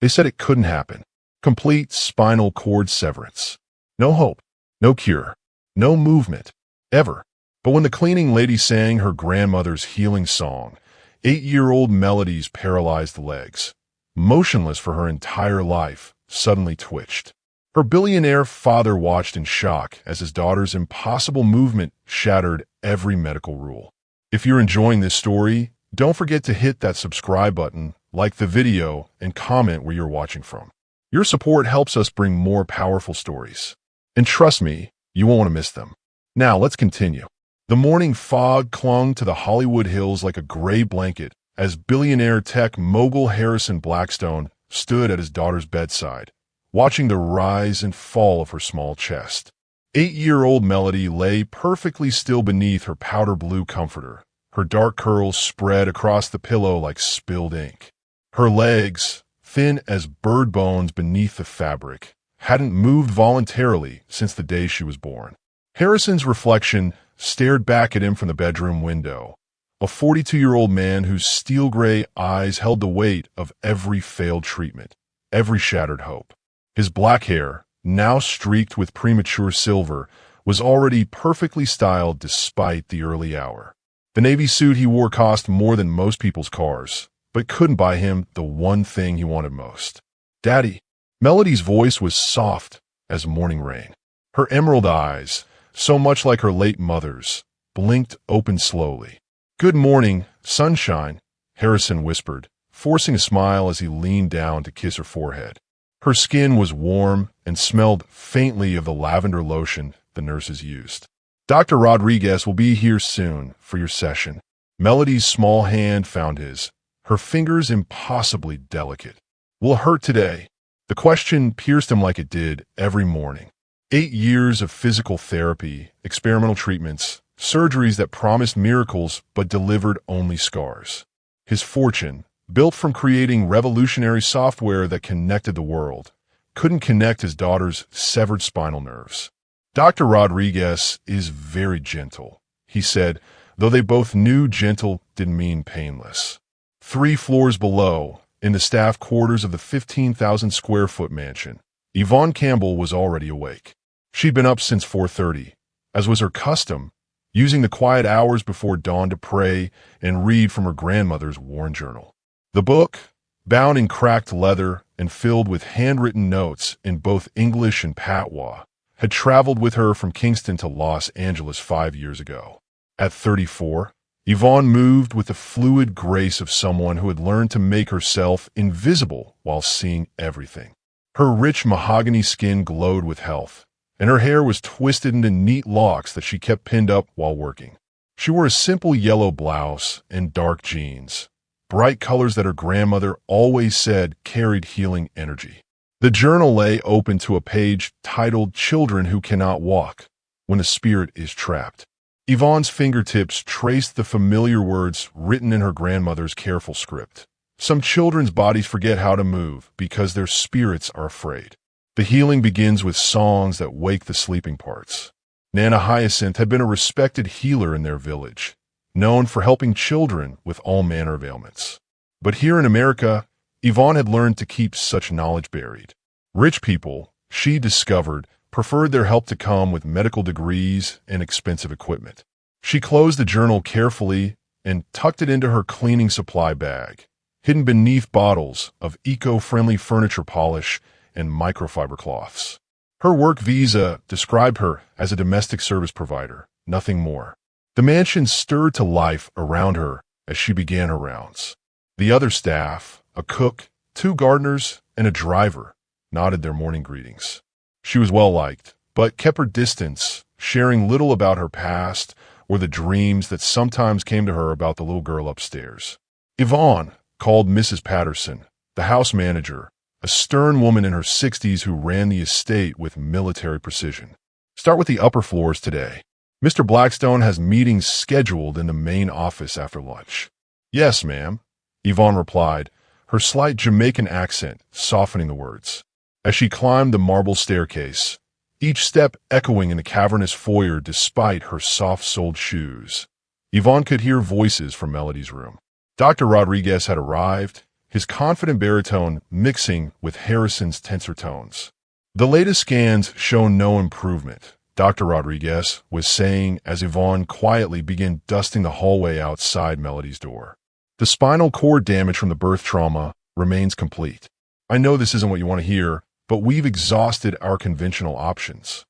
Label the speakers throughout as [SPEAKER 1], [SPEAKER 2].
[SPEAKER 1] They said it couldn't happen. Complete spinal cord severance. No hope, no cure, no movement, ever. But when the cleaning lady sang her grandmother's healing song, 8-year-old Melody's paralyzed legs, motionless for her entire life, suddenly twitched. Her billionaire father watched in shock as his daughter's impossible movement shattered every medical rule. If you're enjoying this story, don't forget to hit that subscribe button, like the video, and comment where you're watching from. Your support helps us bring more powerful stories. And trust me, you won't want to miss them. Now, let's continue. The morning fog clung to the Hollywood Hills like a gray blanket as billionaire tech mogul Harrison Blackstone stood at his daughter's bedside, watching the rise and fall of her small chest. 8-year-old Melody lay perfectly still beneath her powder blue comforter, her dark curls spread across the pillow like spilled ink. Her legs, thin as bird bones beneath the fabric, hadn't moved voluntarily since the day she was born. Harrison's reflection stared back at him from the bedroom window, a 42-year-old man whose steel-gray eyes held the weight of every failed treatment, every shattered hope. His black hair, now streaked with premature silver, was already perfectly styled despite the early hour. The navy suit he wore cost more than most people's cars, but couldn't buy him the one thing he wanted most. "Daddy." Melody's voice was soft as morning rain. Her emerald eyes, so much like her late mother's, blinked open slowly. "Good morning, sunshine," Harrison whispered, forcing a smile as he leaned down to kiss her forehead. Her skin was warm and smelled faintly of the lavender lotion the nurses used. "Dr. Rodriguez will be here soon for your session." Melody's small hand found his, her fingers impossibly delicate. "Will it hurt today?" The question pierced him like it did every morning. 8 years of physical therapy, experimental treatments, surgeries that promised miracles but delivered only scars. His fortune, built from creating revolutionary software that connected the world, couldn't connect his daughter's severed spinal nerves. "Dr. Rodriguez is very gentle," he said, though they both knew gentle didn't mean painless. 3 floors below, in the staff quarters of the 15,000-square-foot mansion, Yvonne Campbell was already awake. She'd been up since 4:30, as was her custom, using the quiet hours before dawn to pray and read from her grandmother's worn journal. The book, bound in cracked leather and filled with handwritten notes in both English and Patois, had traveled with her from Kingston to Los Angeles 5 years ago. At 34, Yvonne moved with the fluid grace of someone who had learned to make herself invisible while seeing everything. Her rich mahogany skin glowed with health, and her hair was twisted into neat locks that she kept pinned up while working. She wore a simple yellow blouse and dark jeans, bright colors that her grandmother always said carried healing energy. The journal lay open to a page titled "Children Who Cannot Walk When the Spirit is Trapped." Yvonne's fingertips traced the familiar words written in her grandmother's careful script. "Some children's bodies forget how to move because their spirits are afraid. The healing begins with songs that wake the sleeping parts." Nana Hyacinth had been a respected healer in their village, known for helping children with all manner of ailments. But here in America, Yvonne had learned to keep such knowledge buried. Rich people, she discovered, preferred their help to come with medical degrees and expensive equipment. She closed the journal carefully and tucked it into her cleaning supply bag, hidden beneath bottles of eco-friendly furniture polish and microfiber cloths. Her work visa described her as a domestic service provider, nothing more. The mansion stirred to life around her as she began her rounds. The other staff, a cook, 2 gardeners, and a driver, nodded their morning greetings. She was well-liked, but kept her distance, sharing little about her past or the dreams that sometimes came to her about the little girl upstairs. Yvonne called Mrs. Patterson, the house manager, a stern woman in her 60s who ran the estate with military precision. "Start with the upper floors today. Mr. Blackstone has meetings scheduled in the main office after lunch." "Yes, ma'am," Yvonne replied, her slight Jamaican accent softening the words. As she climbed the marble staircase, each step echoing in the cavernous foyer despite her soft-soled shoes, Yvonne could hear voices from Melody's room. Dr. Rodriguez had arrived, his confident baritone mixing with Harrison's tenser tones. The latest scans show no improvement, Dr. Rodriguez was saying as Yvonne quietly began dusting the hallway outside Melody's door. The spinal cord damage from the birth trauma remains complete. I know this isn't what you want to hear, but we've exhausted our conventional options.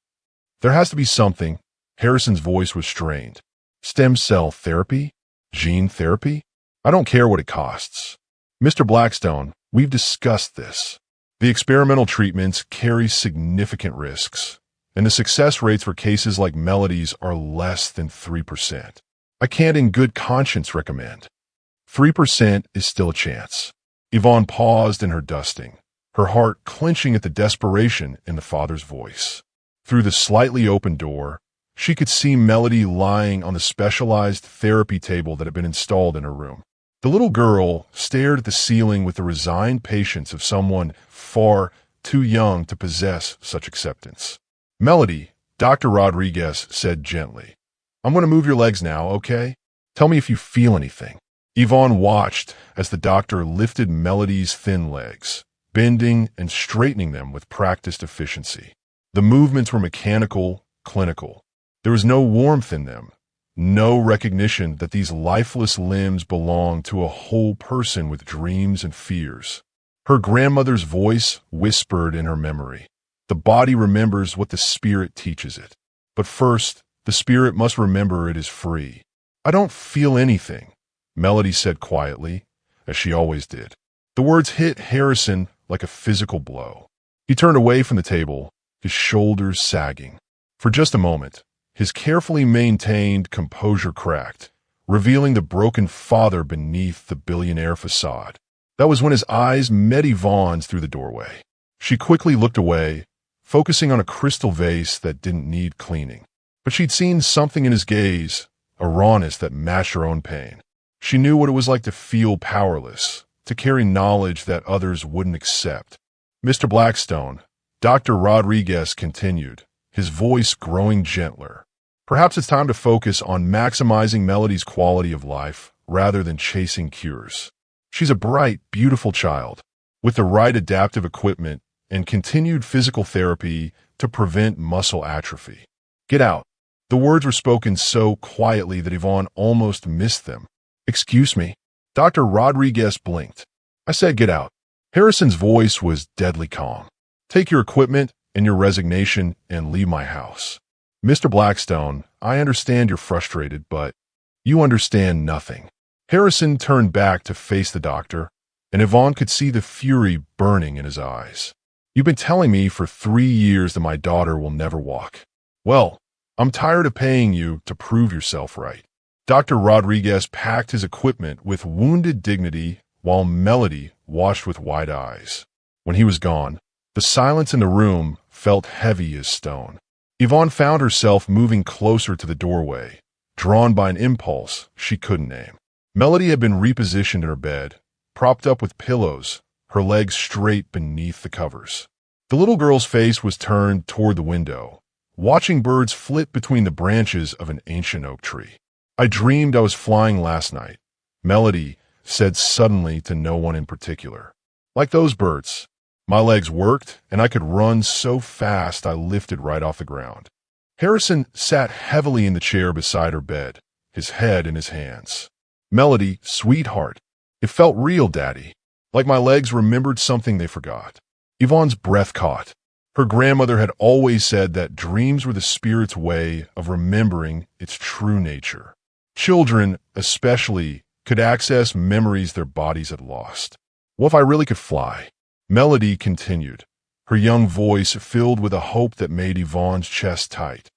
[SPEAKER 1] There has to be something. Harrison's voice was strained. Stem cell therapy? Gene therapy? I don't care what it costs. Mr. Blackstone, we've discussed this. The experimental treatments carry significant risks, and the success rates for cases like Melody's are less than 3%. I can't in good conscience recommend. 3% is still a chance. Yvonne paused in her dusting, her heart clenching at the desperation in the father's voice. Through the slightly open door, she could see Melody lying on the specialized therapy table that had been installed in her room. The little girl stared at the ceiling with the resigned patience of someone far too young to possess such acceptance. Melody, Dr. Rodriguez said gently, I'm going to move your legs now, okay? Tell me if you feel anything. Yvonne watched as the doctor lifted Melody's thin legs, bending and straightening them with practiced efficiency. The movements were mechanical, clinical. There was no warmth in them, no recognition that these lifeless limbs belonged to a whole person with dreams and fears. Her grandmother's voice whispered in her memory. The body remembers what the spirit teaches it. But first, the spirit must remember it is free. I don't feel anything, Melody said quietly, as she always did. The words hit Harrison like a physical blow. He turned away from the table, his shoulders sagging. For just a moment, his carefully maintained composure cracked, revealing the broken father beneath the billionaire facade. That was when his eyes met Yvonne's through the doorway. She quickly looked away, focusing on a crystal vase that didn't need cleaning. But she'd seen something in his gaze, a rawness that matched her own pain. She knew what it was like to feel powerless, to carry knowledge that others wouldn't accept. Mr. Blackstone, Dr. Rodriguez continued, his voice growing gentler. Perhaps it's time to focus on maximizing Melody's quality of life rather than chasing cures. She's a bright, beautiful child, with the right adaptive equipment and continued physical therapy to prevent muscle atrophy. Get out. The words were spoken so quietly that Yvonne almost missed them. Excuse me. Dr. Rodriguez blinked. I said get out. Harrison's voice was deadly calm. Take your equipment and your resignation and leave my house. Mr. Blackstone, I understand you're frustrated, but you understand nothing. Harrison turned back to face the doctor, and Yvonne could see the fury burning in his eyes. You've been telling me for 3 years that my daughter will never walk. Well, I'm tired of paying you to prove yourself right. Dr. Rodriguez packed his equipment with wounded dignity while Melody watched with wide eyes. When he was gone, the silence in the room felt heavy as stone. Yvonne found herself moving closer to the doorway, drawn by an impulse she couldn't name. Melody had been repositioned in her bed, propped up with pillows, her legs straight beneath the covers. The little girl's face was turned toward the window, watching birds flit between the branches of an ancient oak tree. I dreamed I was flying last night, Melody said suddenly to no one in particular. Like those birds. My legs worked, and I could run so fast I lifted right off the ground. Harrison sat heavily in the chair beside her bed, his head in his hands. Melody, sweetheart. It felt real, Daddy. Like my legs remembered something they forgot. Yvonne's breath caught. Her grandmother had always said that dreams were the spirit's way of remembering its true nature. Children, especially, could access memories their bodies had lost. What if I really could fly? Melody continued, her young voice filled with a hope that made Yvonne's chest tight.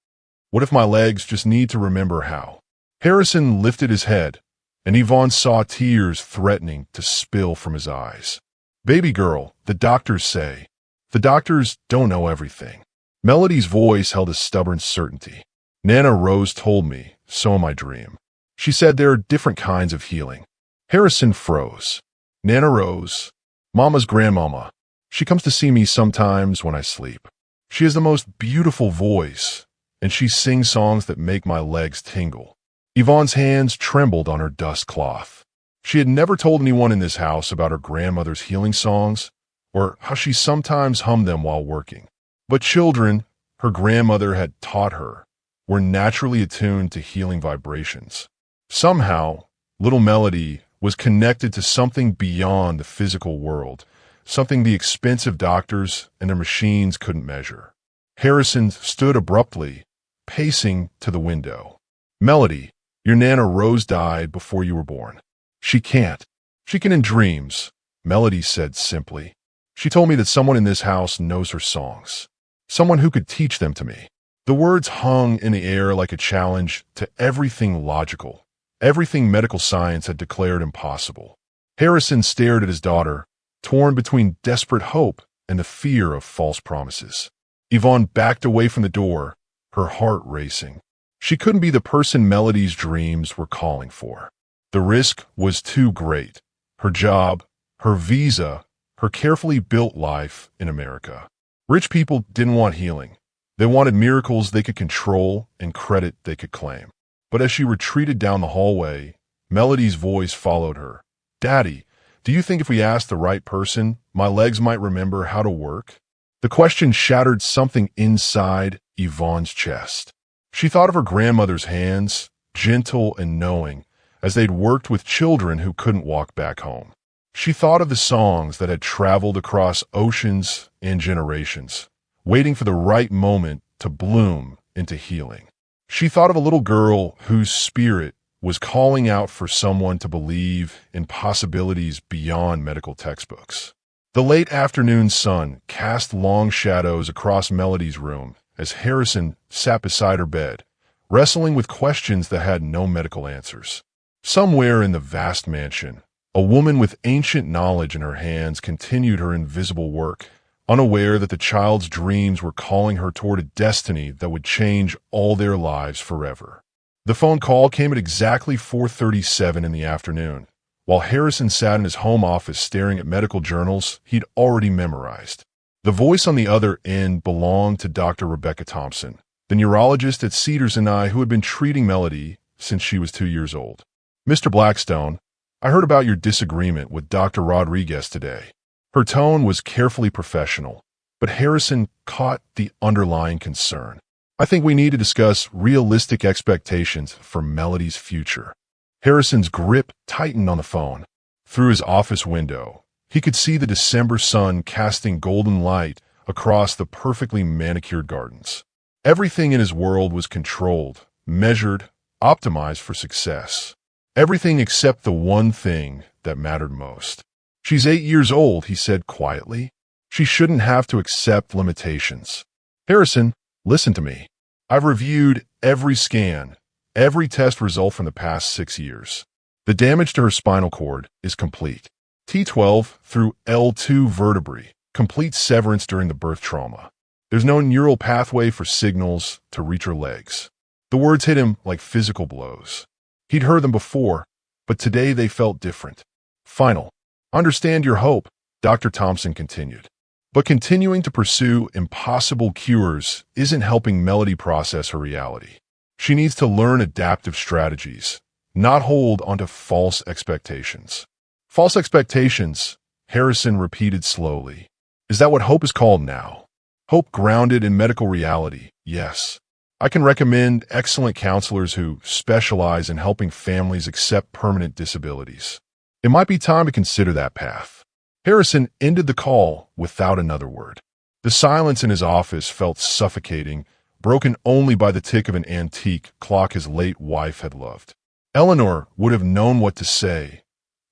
[SPEAKER 1] What if my legs just need to remember how? Harrison lifted his head, and Yvonne saw tears threatening to spill from his eyes. Baby girl, the doctors say. The doctors don't know everything. Melody's voice held a stubborn certainty. Nana Rose told me, so in my dream. She said there are different kinds of healing. Harrison froze. Nana Rose, Mama's grandmama. She comes to see me sometimes when I sleep. She has the most beautiful voice, and she sings songs that make my legs tingle. Yvonne's hands trembled on her dust cloth. She had never told anyone in this house about her grandmother's healing songs, or how she sometimes hummed them while working. But children, her grandmother had taught her, were naturally attuned to healing vibrations. Somehow, little Melody was connected to something beyond the physical world, something the expensive doctors and their machines couldn't measure. Harrison stood abruptly, pacing to the window. "Melody, your Nana Rose died before you were born." "She can't. She can in dreams," Melody said simply. "She told me that someone in this house knows her songs. Someone who could teach them to me." The words hung in the air like a challenge to everything logical, everything medical science had declared impossible. Harrison stared at his daughter, torn between desperate hope and the fear of false promises. Yvonne backed away from the door, her heart racing. She couldn't be the person Melody's dreams were calling for. The risk was too great. Her job, her visa, her carefully built life in America. Rich people didn't want healing. They wanted miracles they could control and credit they could claim. But as she retreated down the hallway, Melody's voice followed her. "Daddy, do you think if we asked the right person, my legs might remember how to work?" The question shattered something inside Yvonne's chest. She thought of her grandmother's hands, gentle and knowing, as they'd worked with children who couldn't walk back home. She thought of the songs that had traveled across oceans and generations, waiting for the right moment to bloom into healing. She thought of a little girl whose spirit was calling out for someone to believe in possibilities beyond medical textbooks. The late afternoon sun cast long shadows across Melody's room as Harrison sat beside her bed, wrestling with questions that had no medical answers. Somewhere in the vast mansion, a woman with ancient knowledge in her hands continued her invisible work, unaware that the child's dreams were calling her toward a destiny that would change all their lives forever. The phone call came at exactly 4:37 in the afternoon. While Harrison sat in his home office staring at medical journals he'd already memorized. The voice on the other end belonged to Dr. Rebecca Thompson, the neurologist at Cedars-Sinai who had been treating Melody since she was 2 years old. "Mr. Blackstone, I heard about your disagreement with Dr. Rodriguez today." Her tone was carefully professional, but Harrison caught the underlying concern. "I think we need to discuss realistic expectations for Melody's future." Harrison's grip tightened on the phone. Through his office window, he could see the December sun casting golden light across the perfectly manicured gardens. Everything in his world was controlled, measured, optimized for success. Everything except the one thing that mattered most. "She's 8 years old," he said quietly. "She shouldn't have to accept limitations." "Harrison, listen to me. I've reviewed every scan, every test result from the past 6 years. The damage to her spinal cord is complete. T12 through L2 vertebrae, complete severance during the birth trauma. There's no neural pathway for signals to reach her legs." The words hit him like physical blows. He'd heard them before, but today they felt different. "Final. Understand your hope," Dr. Thompson continued. "But continuing to pursue impossible cures isn't helping Melody process her reality. She needs to learn adaptive strategies, not hold onto false expectations." "False expectations," Harrison repeated slowly. "Is that what hope is called now? Hope grounded in medical reality, yes. I can recommend excellent counselors who specialize in helping families accept permanent disabilities. It might be time to consider that path." Harrison ended the call without another word. The silence in his office felt suffocating, broken only by the tick of an antique clock his late wife had loved. Eleanor would have known what to say,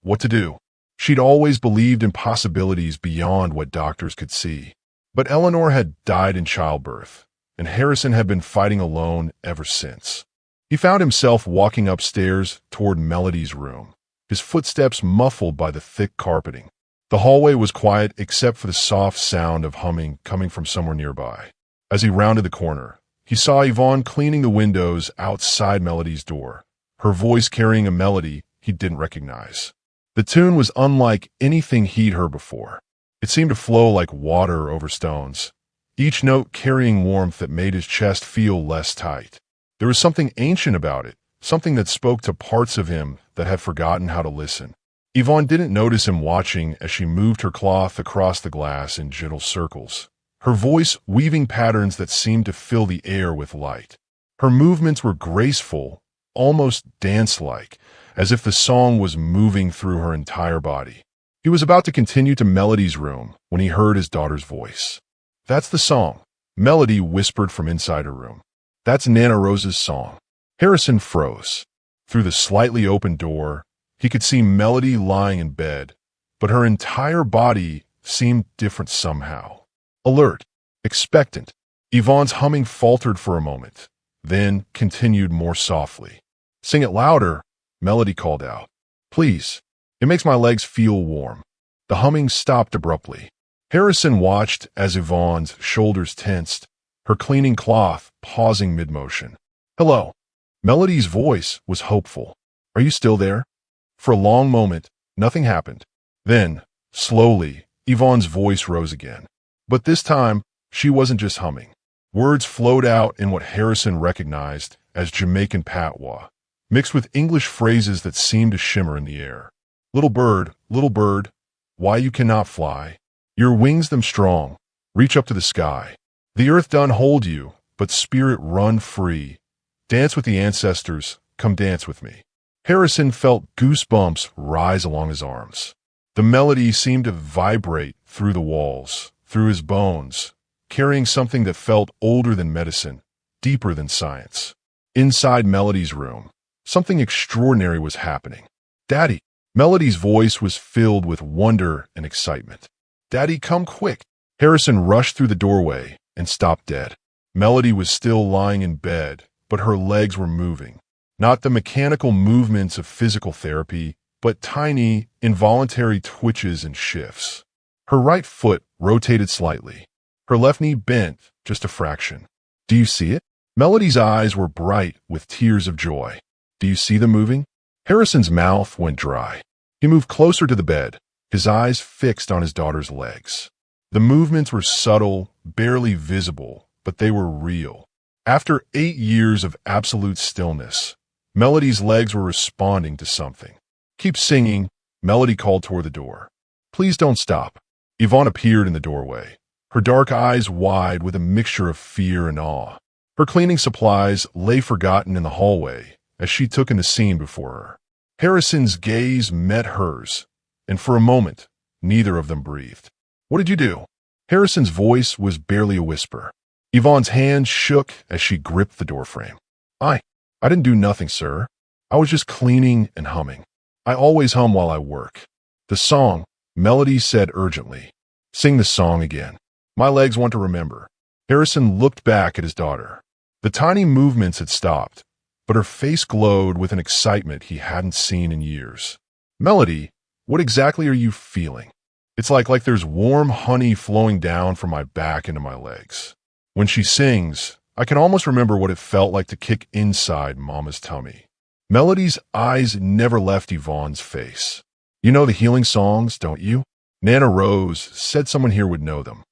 [SPEAKER 1] what to do. She'd always believed in possibilities beyond what doctors could see. But Eleanor had died in childbirth, and Harrison had been fighting alone ever since. He found himself walking upstairs toward Melody's room, his footsteps muffled by the thick carpeting. The hallway was quiet except for the soft sound of humming coming from somewhere nearby. As he rounded the corner, he saw Yvonne cleaning the windows outside Melody's door, her voice carrying a melody he didn't recognize. The tune was unlike anything he'd heard before. It seemed to flow like water over stones, each note carrying warmth that made his chest feel less tight. There was something ancient about it, something that spoke to parts of him that had forgotten how to listen. Yvonne didn't notice him watching as she moved her cloth across the glass in gentle circles, her voice weaving patterns that seemed to fill the air with light. Her movements were graceful, almost dance-like, as if the song was moving through her entire body. He was about to continue to Melody's room when he heard his daughter's voice. "That's the song," Melody whispered from inside her room. "That's Nana Rose's song." Harrison froze. Through the slightly open door, he could see Melody lying in bed, but her entire body seemed different somehow. Alert, expectant. Yvonne's humming faltered for a moment, then continued more softly. "Sing it louder," Melody called out. "Please. It makes my legs feel warm." The humming stopped abruptly. Harrison watched as Yvonne's shoulders tensed, her cleaning cloth pausing mid-motion. "Hello." Melody's voice was hopeful. "Are you still there?" For a long moment, nothing happened. Then, slowly, Yvonne's voice rose again. But this time, she wasn't just humming. Words flowed out in what Harrison recognized as Jamaican patois, mixed with English phrases that seemed to shimmer in the air. Little bird, why you cannot fly? Your wings them strong, reach up to the sky. The earth done hold you, but spirit run free. Dance with the ancestors, come dance with me." Harrison felt goosebumps rise along his arms. The melody seemed to vibrate through the walls, through his bones, carrying something that felt older than medicine, deeper than science. Inside Melody's room, something extraordinary was happening. "Daddy!" Melody's voice was filled with wonder and excitement. "Daddy, come quick!" Harrison rushed through the doorway and stopped dead. Melody was still lying in bed, but her legs were moving. Not the mechanical movements of physical therapy, but tiny, involuntary twitches and shifts. Her right foot rotated slightly. Her left knee bent just a fraction. "Do you see it?" Melody's eyes were bright with tears of joy. "Do you see them moving?" Harrison's mouth went dry. He moved closer to the bed, his eyes fixed on his daughter's legs. The movements were subtle, barely visible, but they were real. After 8 years of absolute stillness, Melody's legs were responding to something. "Keep singing," Melody called toward the door. "Please don't stop." Yvonne appeared in the doorway, her dark eyes wide with a mixture of fear and awe. Her cleaning supplies lay forgotten in the hallway as she took in the scene before her. Harrison's gaze met hers, and for a moment, neither of them breathed. "What did you do?" Harrison's voice was barely a whisper. Yvonne's hand shook as she gripped the doorframe. I didn't do nothing, sir. I was just cleaning and humming. I always hum while I work." "The song," Melody said urgently. "Sing the song again. My legs want to remember." Harrison looked back at his daughter. The tiny movements had stopped, but her face glowed with an excitement he hadn't seen in years. "Melody, what exactly are you feeling?" "It's like there's warm honey flowing down from my back into my legs. When she sings, I can almost remember what it felt like to kick inside Mama's tummy." Melody's eyes never left Yvonne's face. "You know the healing songs, don't you?" Nana Rose said someone here would know them.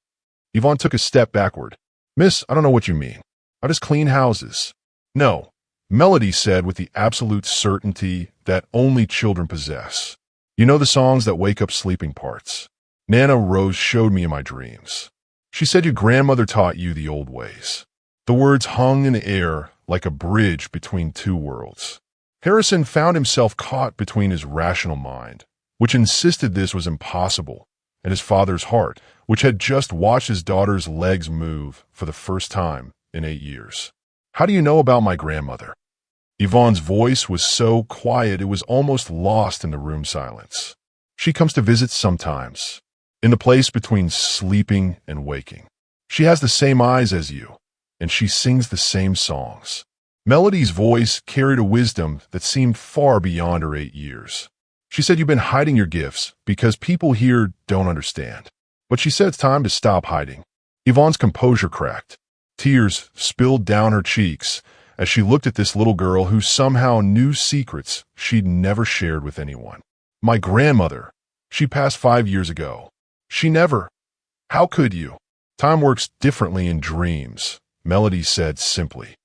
[SPEAKER 1] Yvonne took a step backward. "Miss, I don't know what you mean. I just clean houses." "No," Melody said with the absolute certainty that only children possess. "You know the songs that wake up sleeping parts. Nana Rose showed me in my dreams. She said your grandmother taught you the old ways." The words hung in the air like a bridge between two worlds. Harrison found himself caught between his rational mind, which insisted this was impossible, and his father's heart, which had just watched his daughter's legs move for the first time in 8 years. "How do you know about my grandmother?" Yvonne's voice was so quiet it was almost lost in the room silence. "She comes to visit sometimes, in the place between sleeping and waking. She has the same eyes as you, and she sings the same songs." Melody's voice carried a wisdom that seemed far beyond her 8 years. "She said you've been hiding your gifts because people here don't understand. But she said it's time to stop hiding." Yvonne's composure cracked. Tears spilled down her cheeks as she looked at this little girl who somehow knew secrets she'd never shared with anyone. "My grandmother, she passed 5 years ago. She never. How could you?" "Time works differently in dreams," Melody said simply.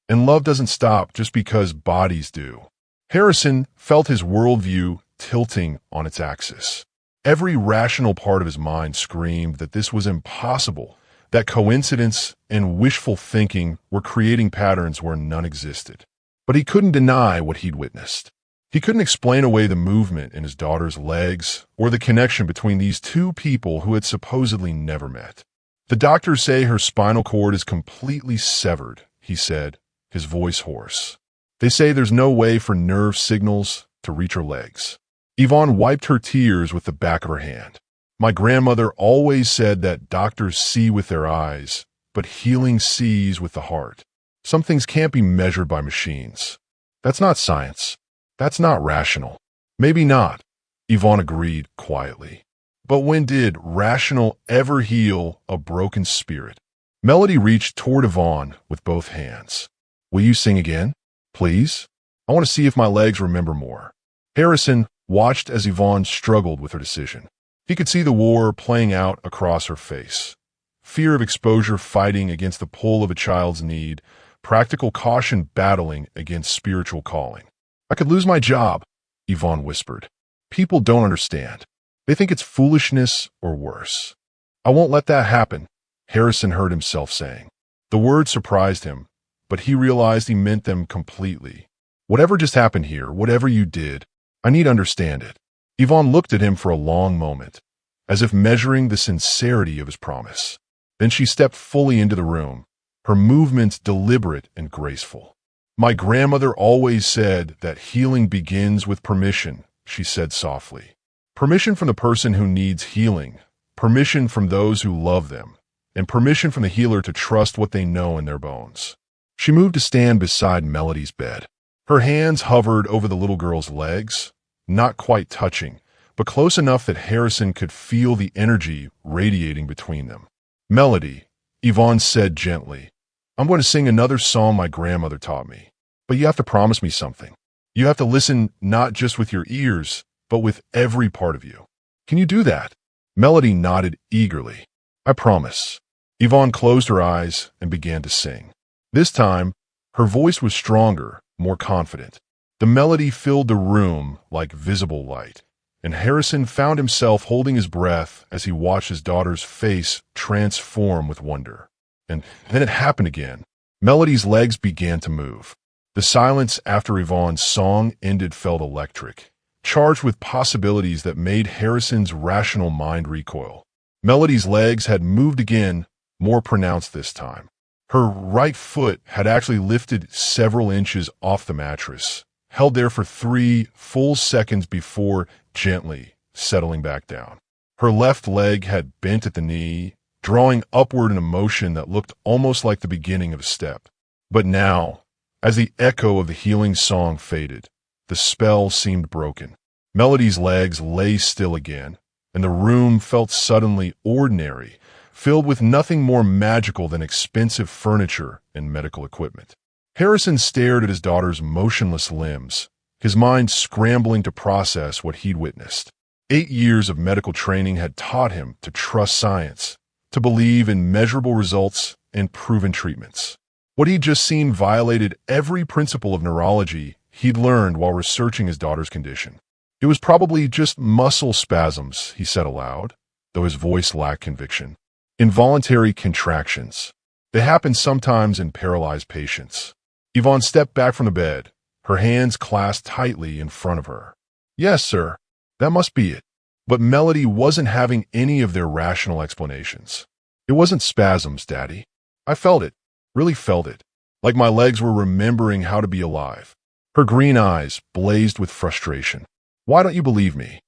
[SPEAKER 1] "And love doesn't stop just because bodies do." Harrison felt his worldview tilting on its axis. Every rational part of his mind screamed that this was impossible, that coincidence and wishful thinking were creating patterns where none existed. But he couldn't deny what he'd witnessed. He couldn't explain away the movement in his daughter's legs or the connection between these two people who had supposedly never met. The doctors say her spinal cord is completely severed, he said, his voice hoarse. They say there's no way for nerve signals to reach her legs. Yvonne wiped her tears with the back of her hand. My grandmother always said that doctors see with their eyes, but healing sees with the heart. Some things can't be measured by machines. That's not science. That's not rational. Maybe not, Yvonne agreed quietly. But when did rational ever heal a broken spirit? Melody reached toward Yvonne with both hands. Will you sing again? Please? I want to see if my legs remember more. Harrison watched as Yvonne struggled with her decision. He could see the war playing out across her face. Fear of exposure fighting against the pull of a child's need, practical caution battling against spiritual calling. I could lose my job, Yvonne whispered. People don't understand. They think it's foolishness or worse. I won't let that happen, Harrison heard himself saying. The words surprised him, but he realized he meant them completely. Whatever just happened here, whatever you did, I need to understand it. Yvonne looked at him for a long moment, as if measuring the sincerity of his promise. Then she stepped fully into the room, her movements deliberate and graceful. My grandmother always said that healing begins with permission, she said softly. Permission from the person who needs healing, permission from those who love them, and permission from the healer to trust what they know in their bones. She moved to stand beside Melody's bed. Her hands hovered over the little girl's legs, not quite touching, but close enough that Harrison could feel the energy radiating between them. Melody, Yvonne said gently, I'm going to sing another song my grandmother taught me, but you have to promise me something. You have to listen not just with your ears, but with every part of you. Can you do that? Melody nodded eagerly. I promise. Yvonne closed her eyes and began to sing. This time, her voice was stronger, more confident. The melody filled the room like visible light, and Harrison found himself holding his breath as he watched his daughter's face transform with wonder. And then it happened again. Melody's legs began to move. The silence after Yvonne's song ended felt electric, charged with possibilities that made Harrison's rational mind recoil. Melody's legs had moved again, more pronounced this time. Her right foot had actually lifted several inches off the mattress, held there for 3 full seconds before gently settling back down. Her left leg had bent at the knee, drawing upward in a motion that looked almost like the beginning of a step. But now, as the echo of the healing song faded, the spell seemed broken. Melody's legs lay still again, and the room felt suddenly ordinary, filled with nothing more magical than expensive furniture and medical equipment. Harrison stared at his daughter's motionless limbs, his mind scrambling to process what he'd witnessed. 8 years of medical training had taught him to trust science, to believe in measurable results and proven treatments. What he'd just seen violated every principle of neurology he'd learned while researching his daughter's condition. It was probably just muscle spasms, he said aloud, though his voice lacked conviction. Involuntary contractions. They happen sometimes in paralyzed patients. Yvonne stepped back from the bed, her hands clasped tightly in front of her. Yes, sir, that must be it. But Melody wasn't having any of their rational explanations. It wasn't spasms, Daddy. I felt it, really felt it, like my legs were remembering how to be alive. Her green eyes blazed with frustration. Why don't you believe me?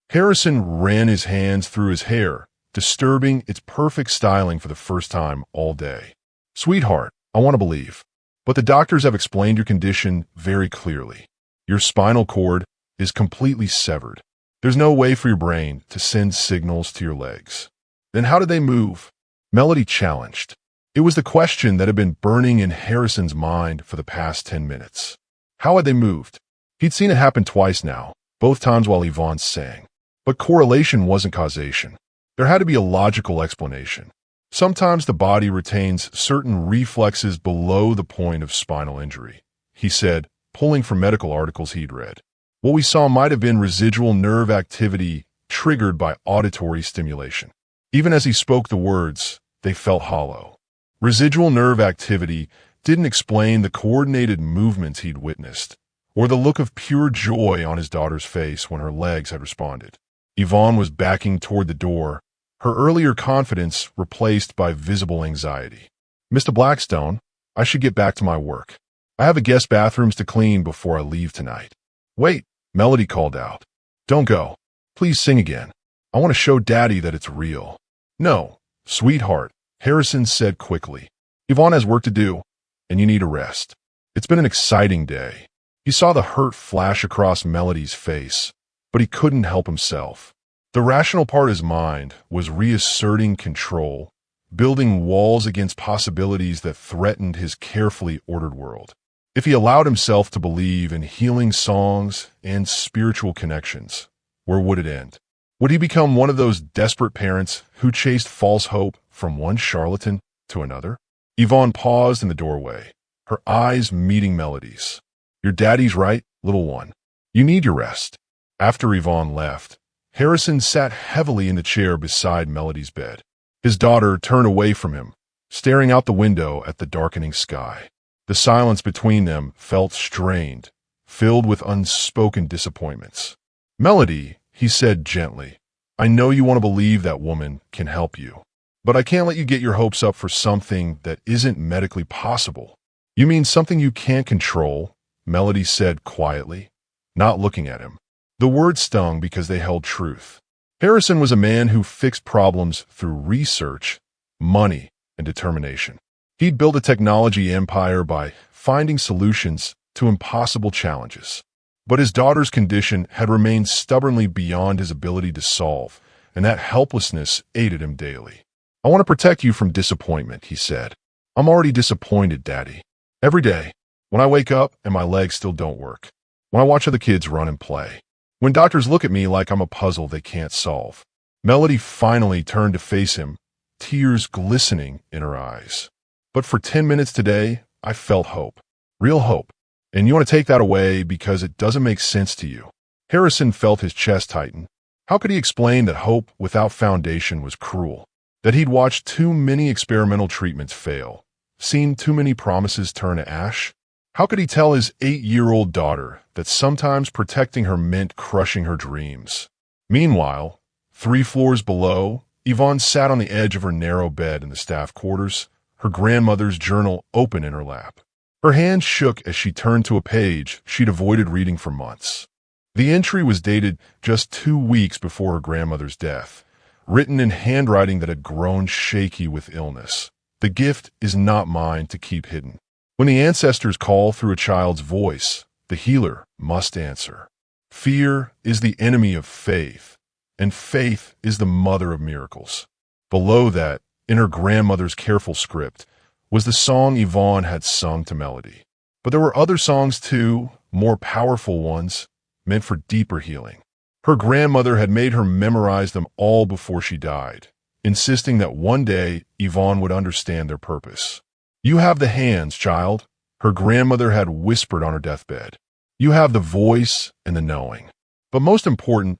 [SPEAKER 1] Harrison ran his hands through his hair, disturbing its perfect styling for the first time all day. Sweetheart, I want to believe. But the doctors have explained your condition very clearly. Your spinal cord is completely severed. There's no way for your brain to send signals to your legs. Then how did they move? Melody challenged. It was the question that had been burning in Harrison's mind for the past 10 minutes. How had they moved? He'd seen it happen twice now, both times while Yvonne sang. But correlation wasn't causation. There had to be a logical explanation. Sometimes the body retains certain reflexes below the point of spinal injury, he said, pulling from medical articles he'd read. What we saw might have been residual nerve activity triggered by auditory stimulation. Even as he spoke the words, they felt hollow. Residual nerve activity didn't explain the coordinated movements he'd witnessed, or the look of pure joy on his daughter's face when her legs had responded. Yvonne was backing toward the door, her earlier confidence replaced by visible anxiety. "Mr. Blackstone, I should get back to my work. I have a guest bathrooms to clean before I leave tonight." "Wait," Melody called out. "Don't go. Please sing again. I want to show Daddy that it's real." "No, sweetheart," Harrison said quickly. "Yvonne has work to do, and you need a rest. It's been an exciting day." He saw the hurt flash across Melody's face, but he couldn't help himself. The rational part of his mind was reasserting control, building walls against possibilities that threatened his carefully ordered world. If he allowed himself to believe in healing songs and spiritual connections, where would it end? Would he become one of those desperate parents who chased false hope from one charlatan to another? Yvonne paused in the doorway, her eyes meeting Melody's. "Your daddy's right, little one. You need your rest." After Yvonne left, Harrison sat heavily in the chair beside Melody's bed. His daughter turned away from him, staring out the window at the darkening sky. The silence between them felt strained, filled with unspoken disappointments. "Melody," he said gently, "I know you want to believe that woman can help you, but I can't let you get your hopes up for something that isn't medically possible." "You mean something you can't control?" Melody said quietly, not looking at him. The words stung because they held truth. Harrison was a man who fixed problems through research, money, and determination. He'd built a technology empire by finding solutions to impossible challenges. But his daughter's condition had remained stubbornly beyond his ability to solve, and that helplessness aided him daily. "I want to protect you from disappointment," he said. "I'm already disappointed, Daddy. Every day, when I wake up and my legs still don't work. When I watch other kids run and play. When doctors look at me like I'm a puzzle they can't solve." Melody finally turned to face him, tears glistening in her eyes. "But for 10 minutes today, I felt hope. Real hope. And you want to take that away because it doesn't make sense to you." Harrison felt his chest tighten. How could he explain that hope without foundation was cruel? That he'd watched too many experimental treatments fail? Seen too many promises turn to ash? How could he tell his 8-year-old daughter that sometimes protecting her meant crushing her dreams? Meanwhile, 3 floors below, Yvonne sat on the edge of her narrow bed in the staff quarters, her grandmother's journal open in her lap. Her hand shook as she turned to a page she'd avoided reading for months. The entry was dated just 2 weeks before her grandmother's death, written in handwriting that had grown shaky with illness. "The gift is not mine to keep hidden. When the ancestors call through a child's voice, the healer must answer. Fear is the enemy of faith, and faith is the mother of miracles." Below that, in her grandmother's careful script, was the song Yvonne had sung to Melody. But there were other songs too, more powerful ones, meant for deeper healing. Her grandmother had made her memorize them all before she died, insisting that one day Yvonne would understand their purpose. "You have the hands, child," her grandmother had whispered on her deathbed. "You have the voice and the knowing. But most important,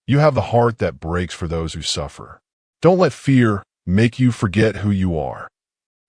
[SPEAKER 1] you have the heart that breaks for those who suffer. Don't let fear make you forget who you are."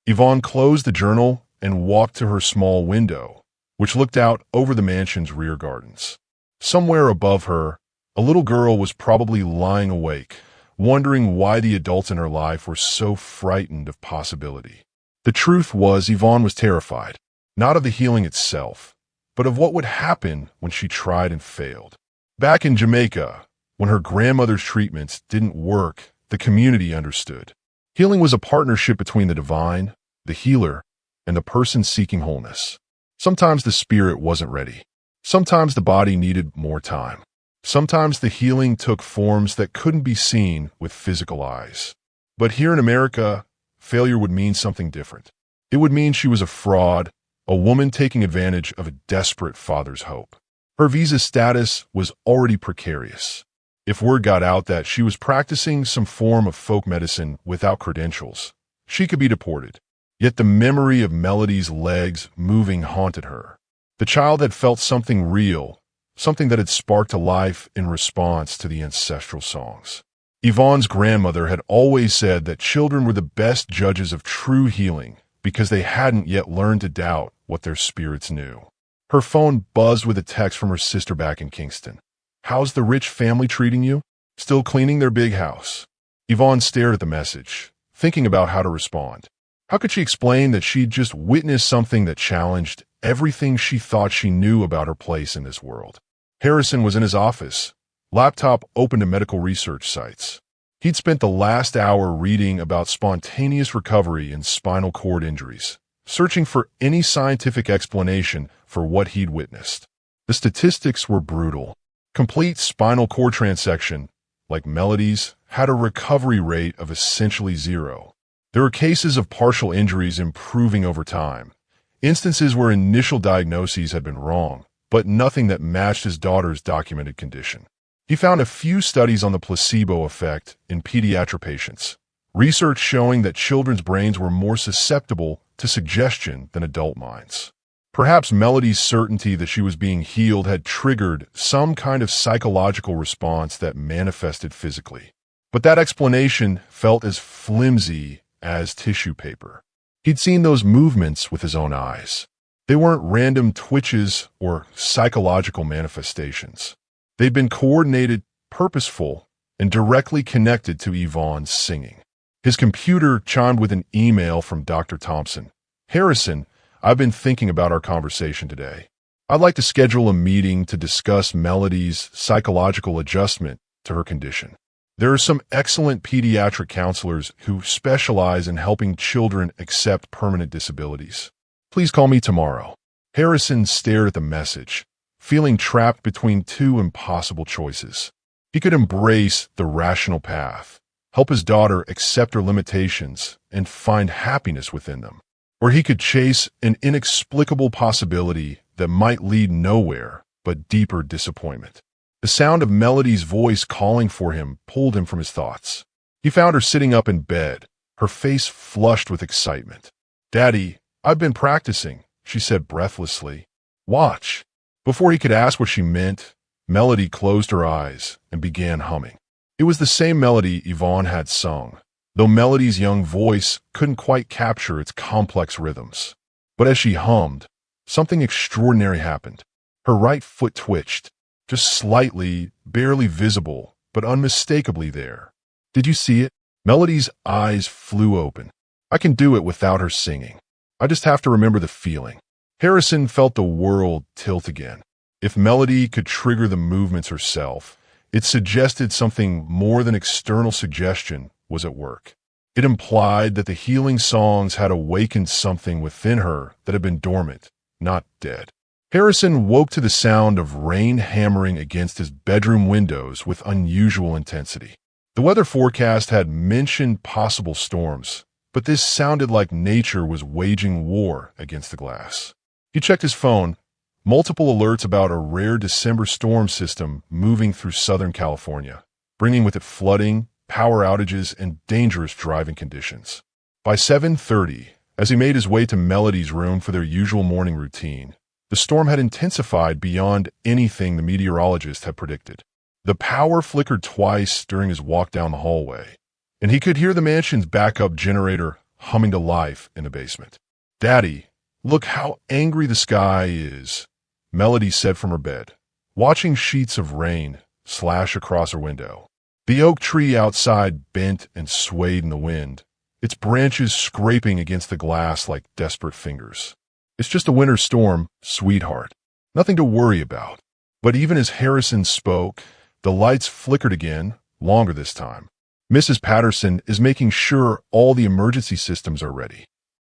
[SPEAKER 1] Yvonne closed the journal and walked to her small window, which looked out over the mansion's rear gardens. Somewhere above her, a little girl was probably lying awake, wondering why the adults in her life were so frightened of possibility. The truth was Yvonne was terrified, not of the healing itself, but of what would happen when she tried and failed. Back in Jamaica, when her grandmother's treatments didn't work, the community understood. Healing was a partnership between the divine, the healer, and the person seeking wholeness. Sometimes the spirit wasn't ready. Sometimes the body needed more time. Sometimes the healing took forms that couldn't be seen with physical eyes. But here in America, failure would mean something different. It would mean she was a fraud, a woman taking advantage of a desperate father's hope. Her visa status was already precarious. If word got out that she was practicing some form of folk medicine without credentials, she could be deported. Yet the memory of Melody's legs moving haunted her. The child had felt something real, something that had sparked to life in response to the ancestral songs. Yvonne's grandmother had always said that children were the best judges of true healing because they hadn't yet learned to doubt what their spirits knew. Her phone buzzed with a text from her sister back in Kingston. "How's the rich family treating you? Still cleaning their big house?" Yvonne stared at the message, thinking about how to respond. How could she explain that she'd just witnessed something that challenged everything she thought she knew about her place in this world? Harrison was in his office, laptop open to medical research sites. He'd spent the last hour reading about spontaneous recovery in spinal cord injuries, searching for any scientific explanation for what he'd witnessed. The statistics were brutal. Complete spinal cord transection, like Melody's, had a recovery rate of essentially zero. There were cases of partial injuries improving over time, instances where initial diagnoses had been wrong, but nothing that matched his daughter's documented condition. He found a few studies on the placebo effect in pediatric patients, research showing that children's brains were more susceptible to suggestion than adult minds. Perhaps Melody's certainty that she was being healed had triggered some kind of psychological response that manifested physically. But that explanation felt as flimsy as tissue paper. He'd seen those movements with his own eyes. They weren't random twitches or psychological manifestations. They'd been coordinated, purposeful, and directly connected to Yvonne's singing. His computer chimed with an email from Dr. Thompson. "Harrison, I've been thinking about our conversation today. I'd like to schedule a meeting to discuss Melody's psychological adjustment to her condition. There are some excellent pediatric counselors who specialize in helping children accept permanent disabilities. Please call me tomorrow." Harrison stared at the message, feeling trapped between two impossible choices. He could embrace the rational path, help his daughter accept her limitations, and find happiness within them. Or he could chase an inexplicable possibility that might lead nowhere but deeper disappointment. The sound of Melody's voice calling for him pulled him from his thoughts. He found her sitting up in bed, her face flushed with excitement. "Daddy, I've been practicing," she said breathlessly. "Watch." Before he could ask what she meant, Melody closed her eyes and began humming. It was the same melody Yvonne had sung, though Melody's young voice couldn't quite capture its complex rhythms. But as she hummed, something extraordinary happened. Her right foot twitched, just slightly, barely visible, but unmistakably there. "Did you see it?" Melody's eyes flew open. "I can do it without her singing. I just have to remember the feeling." Harrison felt the world tilt again. If Melody could trigger the movements herself, it suggested something more than external suggestion was at work. It implied that the healing songs had awakened something within her that had been dormant, not dead. Harrison woke to the sound of rain hammering against his bedroom windows with unusual intensity. The weather forecast had mentioned possible storms, but this sounded like nature was waging war against the glass. He checked his phone, multiple alerts about a rare December storm system moving through Southern California, bringing with it flooding, power outages, and dangerous driving conditions. By 7:30, as he made his way to Melody's room for their usual morning routine, the storm had intensified beyond anything the meteorologist had predicted. The power flickered twice during his walk down the hallway, and he could hear the mansion's backup generator humming to life in the basement. "Daddy, look how angry the sky is," Melody said from her bed, watching sheets of rain slash across her window. The oak tree outside bent and swayed in the wind, its branches scraping against the glass like desperate fingers. "It's just a winter storm, sweetheart. Nothing to worry about." But even as Harrison spoke, the lights flickered again, longer this time. "Mrs. Patterson is making sure all the emergency systems are ready."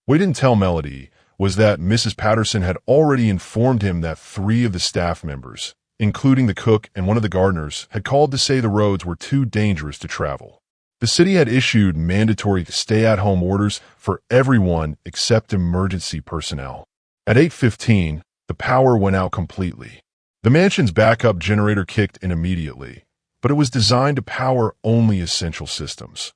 [SPEAKER 1] What he didn't tell Melody was that Mrs. Patterson had already informed him that 3 of the staff members, including the cook and one of the gardeners, had called to say the roads were too dangerous to travel. The city had issued mandatory stay-at-home orders for everyone except emergency personnel. At 8:15, the power went out completely. The mansion's backup generator kicked in immediately, but it was designed to power only essential systems.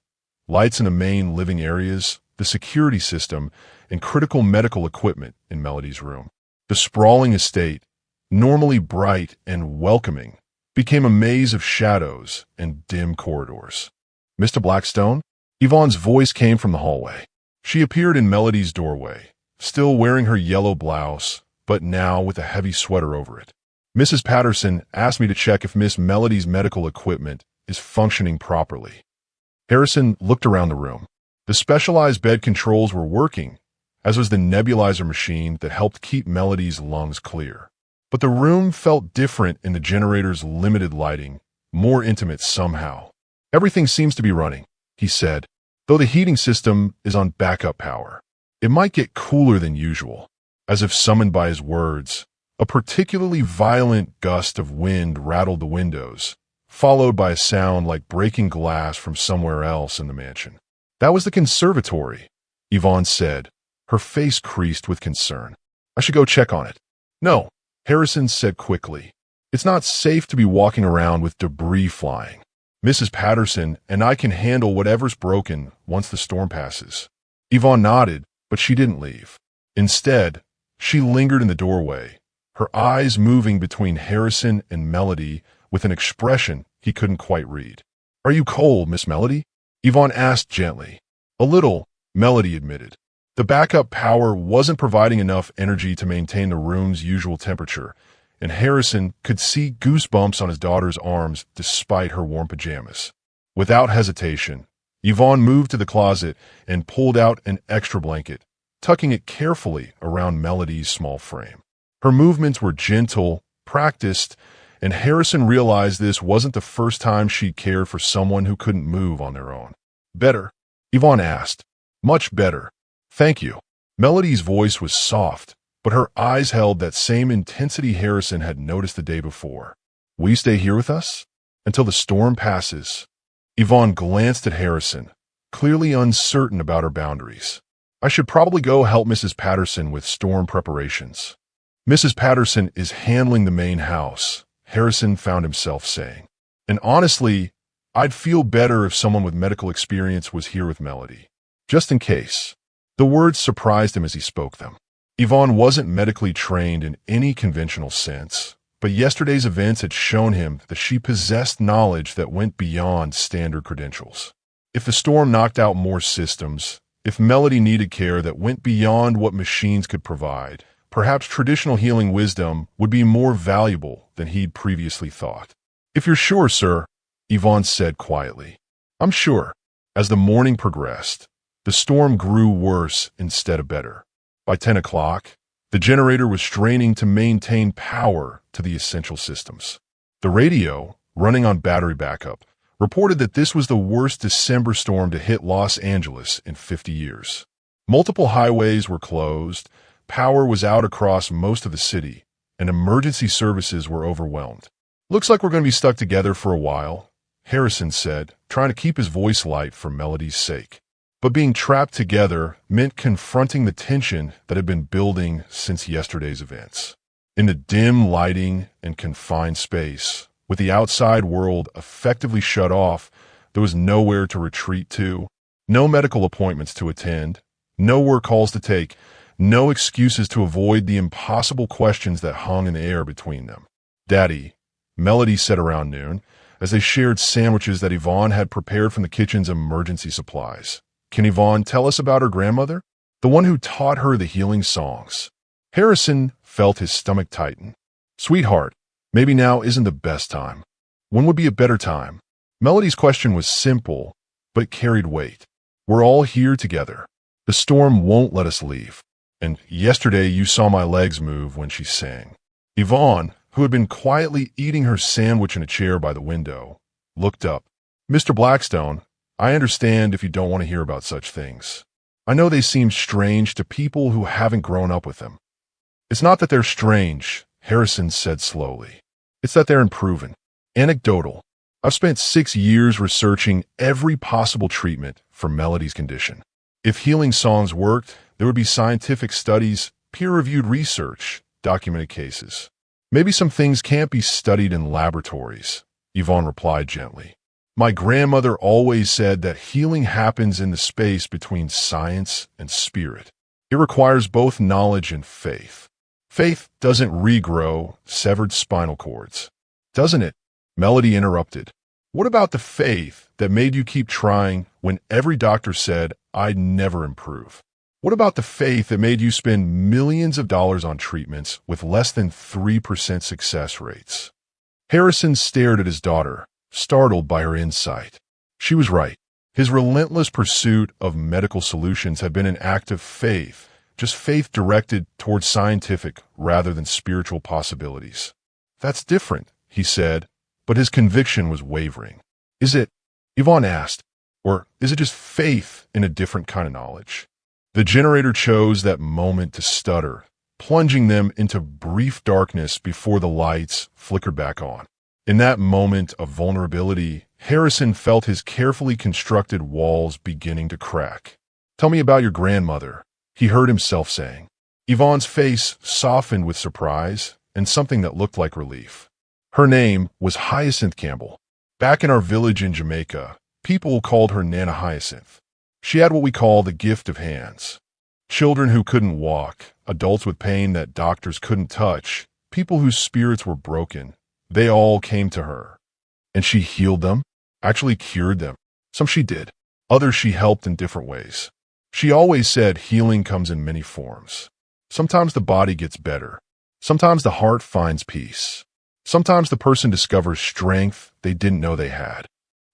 [SPEAKER 1] Lights in the main living areas, the security system, and critical medical equipment in Melody's room. The sprawling estate, normally bright and welcoming, became a maze of shadows and dim corridors. "Mr. Blackstone?" Yvonne's voice came from the hallway. She appeared in Melody's doorway, still wearing her yellow blouse, but now with a heavy sweater over it. "Mrs. Patterson asked me to check if Miss Melody's medical equipment is functioning properly." Harrison looked around the room. The specialized bed controls were working, as was the nebulizer machine that helped keep Melody's lungs clear. But the room felt different in the generator's limited lighting, more intimate somehow. "Everything seems to be running," he said, "though the heating system is on backup power. It might get cooler than usual." As if summoned by his words, a particularly violent gust of wind rattled the windows, followed by a sound like breaking glass from somewhere else in the mansion. "That was the conservatory," Yvonne said, her face creased with concern. "I should go check on it." "No," Harrison said quickly. "It's not safe to be walking around with debris flying. Mrs. Patterson and I can handle whatever's broken once the storm passes." Yvonne nodded, but she didn't leave. Instead, she lingered in the doorway, her eyes moving between Harrison and Melody with an expression he couldn't quite read. "Are you cold, Miss Melody?" Yvonne asked gently. "A little," Melody admitted. The backup power wasn't providing enough energy to maintain the room's usual temperature, and Harrison could see goosebumps on his daughter's arms despite her warm pajamas. Without hesitation, Yvonne moved to the closet and pulled out an extra blanket, tucking it carefully around Melody's small frame. Her movements were gentle, practiced, and Harrison realized this wasn't the first time she'd cared for someone who couldn't move on their own. "Better?" Yvonne asked. "Much better. Thank you." Melody's voice was soft, but her eyes held that same intensity Harrison had noticed the day before. "Will you stay here with us until the storm passes?" Yvonne glanced at Harrison, clearly uncertain about her boundaries. "I should probably go help Mrs. Patterson with storm preparations." "Mrs. Patterson is handling the main house," Harrison found himself saying. "And honestly, I'd feel better if someone with medical experience was here with Melody. Just in case." The words surprised him as he spoke them. Yvonne wasn't medically trained in any conventional sense, but yesterday's events had shown him that she possessed knowledge that went beyond standard credentials. If the storm knocked out more systems, if Melody needed care that went beyond what machines could provide, perhaps traditional healing wisdom would be more valuable than he'd previously thought. "If you're sure, sir," Yvonne said quietly. "I'm sure." As the morning progressed, the storm grew worse instead of better. By 10 o'clock, the generator was straining to maintain power to the essential systems. The radio, running on battery backup, reported that this was the worst December storm to hit Los Angeles in 50 years. Multiple highways were closed, power was out across most of the city, and emergency services were overwhelmed. "Looks like we're going to be stuck together for a while," Harrison said, trying to keep his voice light for Melody's sake. But being trapped together meant confronting the tension that had been building since yesterday's events. In the dim lighting and confined space, with the outside world effectively shut off, there was nowhere to retreat to, no medical appointments to attend, no work calls to take, no excuses to avoid the impossible questions that hung in the air between them. "Daddy," Melody said around noon, as they shared sandwiches that Yvonne had prepared from the kitchen's emergency supplies. "Can Yvonne tell us about her grandmother? The one who taught her the healing songs?" Harrison felt his stomach tighten. "Sweetheart, maybe now isn't the best time. When would be a better time?" Melody's question was simple, but it carried weight. "We're all here together. The storm won't let us leave. And yesterday you saw my legs move," when she sang. Yvonne, who had been quietly eating her sandwich in a chair by the window, looked up. "Mr. Blackstone, I understand if you don't want to hear about such things. I know they seem strange to people who haven't grown up with them." "It's not that they're strange," Harrison said slowly. "It's that they're unproven, anecdotal. I've spent 6 years researching every possible treatment for Melody's condition. If healing songs worked, there would be scientific studies, peer-reviewed research, documented cases. Maybe some things can't be studied in laboratories," Yvonne replied gently. "My grandmother always said that healing happens in the space between science and spirit. It requires both knowledge and faith. Faith doesn't regrow severed spinal cords, doesn't it? Melody interrupted. What about the faith that made you keep trying when every doctor said I'd never improve? What about the faith that made you spend millions of dollars on treatments with less than 3% success rates? Harrison stared at his daughter, startled by her insight. She was right. His relentless pursuit of medical solutions had been an act of faith, just faith directed towards scientific rather than spiritual possibilities. That's different, he said, but his conviction was wavering. Is it, Yvonne asked, or is it just faith in a different kind of knowledge? The generator chose that moment to stutter, plunging them into brief darkness before the lights flickered back on. In that moment of vulnerability, Harrison felt his carefully constructed walls beginning to crack. Tell me about your grandmother, he heard himself saying. Yvonne's face softened with surprise and something that looked like relief. Her name was Hyacinth Campbell. Back in our village in Jamaica, people called her Nana Hyacinth. She had what we call the gift of hands. Children who couldn't walk, adults with pain that doctors couldn't touch, people whose spirits were broken, they all came to her. And she healed them, actually cured them. Some she did, others she helped in different ways. She always said healing comes in many forms. Sometimes the body gets better. Sometimes the heart finds peace. Sometimes the person discovers strength they didn't know they had.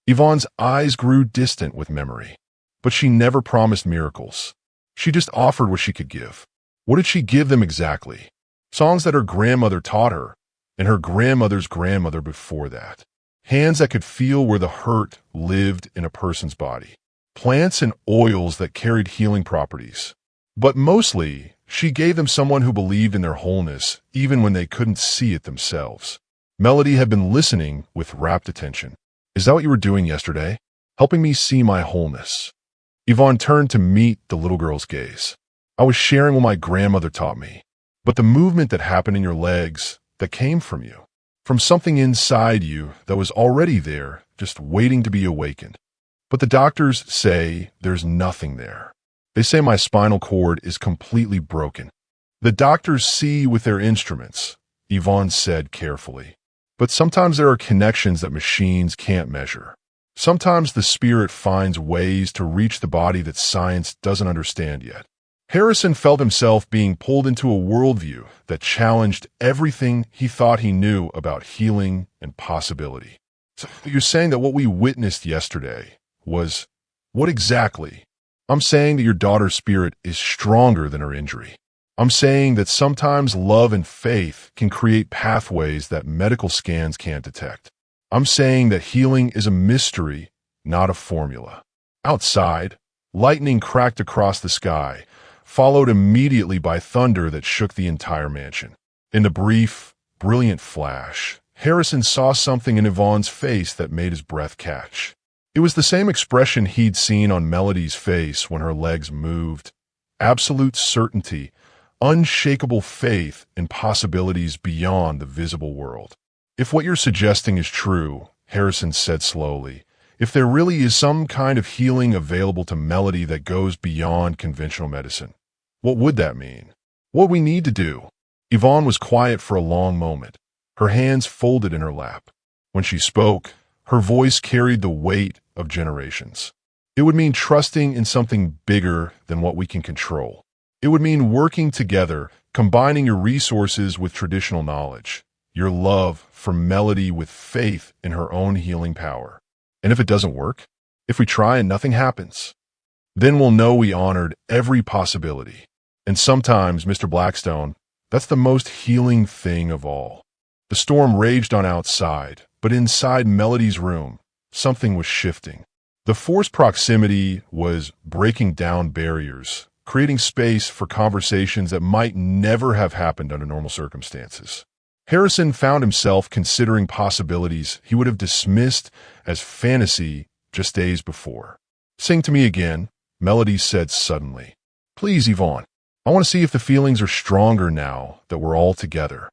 [SPEAKER 1] Yvonne's eyes grew distant with memory. But she never promised miracles. She just offered what she could give. What did she give them exactly? Songs that her grandmother taught her, and her grandmother's grandmother before that. Hands that could feel where the hurt lived in a person's body. Plants and oils that carried healing properties. But mostly, she gave them someone who believed in their wholeness, even when they couldn't see it themselves. Melody had been listening with rapt attention. Is that what you were doing yesterday? Helping me see my wholeness. Yvonne turned to meet the little girl's gaze. I was sharing what my grandmother taught me, but the movement that happened in your legs, that came from you, from something inside you that was already there, just waiting to be awakened. But the doctors say there's nothing there. They say my spinal cord is completely broken. The doctors see with their instruments, Yvonne said carefully. But sometimes there are connections that machines can't measure. Sometimes the spirit finds ways to reach the body that science doesn't understand yet. Harrison felt himself being pulled into a worldview that challenged everything he thought he knew about healing and possibility. So you're saying that what we witnessed yesterday was what exactly? I'm saying that your daughter's spirit is stronger than her injury. I'm saying that sometimes love and faith can create pathways that medical scans can't detect. I'm saying that healing is a mystery, not a formula. Outside, lightning cracked across the sky, followed immediately by thunder that shook the entire mansion. In the brief, brilliant flash, Harrison saw something in Yvonne's face that made his breath catch. It was the same expression he'd seen on Melody's face when her legs moved. Absolute certainty, unshakable faith in possibilities beyond the visible world. If what you're suggesting is true, Harrison said slowly, if there really is some kind of healing available to Melody that goes beyond conventional medicine, what would that mean? What we need to do? Yvonne was quiet for a long moment, her hands folded in her lap. When she spoke, her voice carried the weight of generations. It would mean trusting in something bigger than what we can control. It would mean working together, combining your resources with traditional knowledge, your love for Melody with faith in her own healing power. And if it doesn't work, if we try and nothing happens, then we'll know we honored every possibility. And sometimes, Mr. Blackstone, that's the most healing thing of all. The storm raged on outside, but inside Melody's room, something was shifting. The forced proximity was breaking down barriers, creating space for conversations that might never have happened under normal circumstances. Harrison found himself considering possibilities he would have dismissed as fantasy just days before. Sing to me again, Melody said suddenly. Please, Yvonne. I want to see if the feelings are stronger now that we're all together.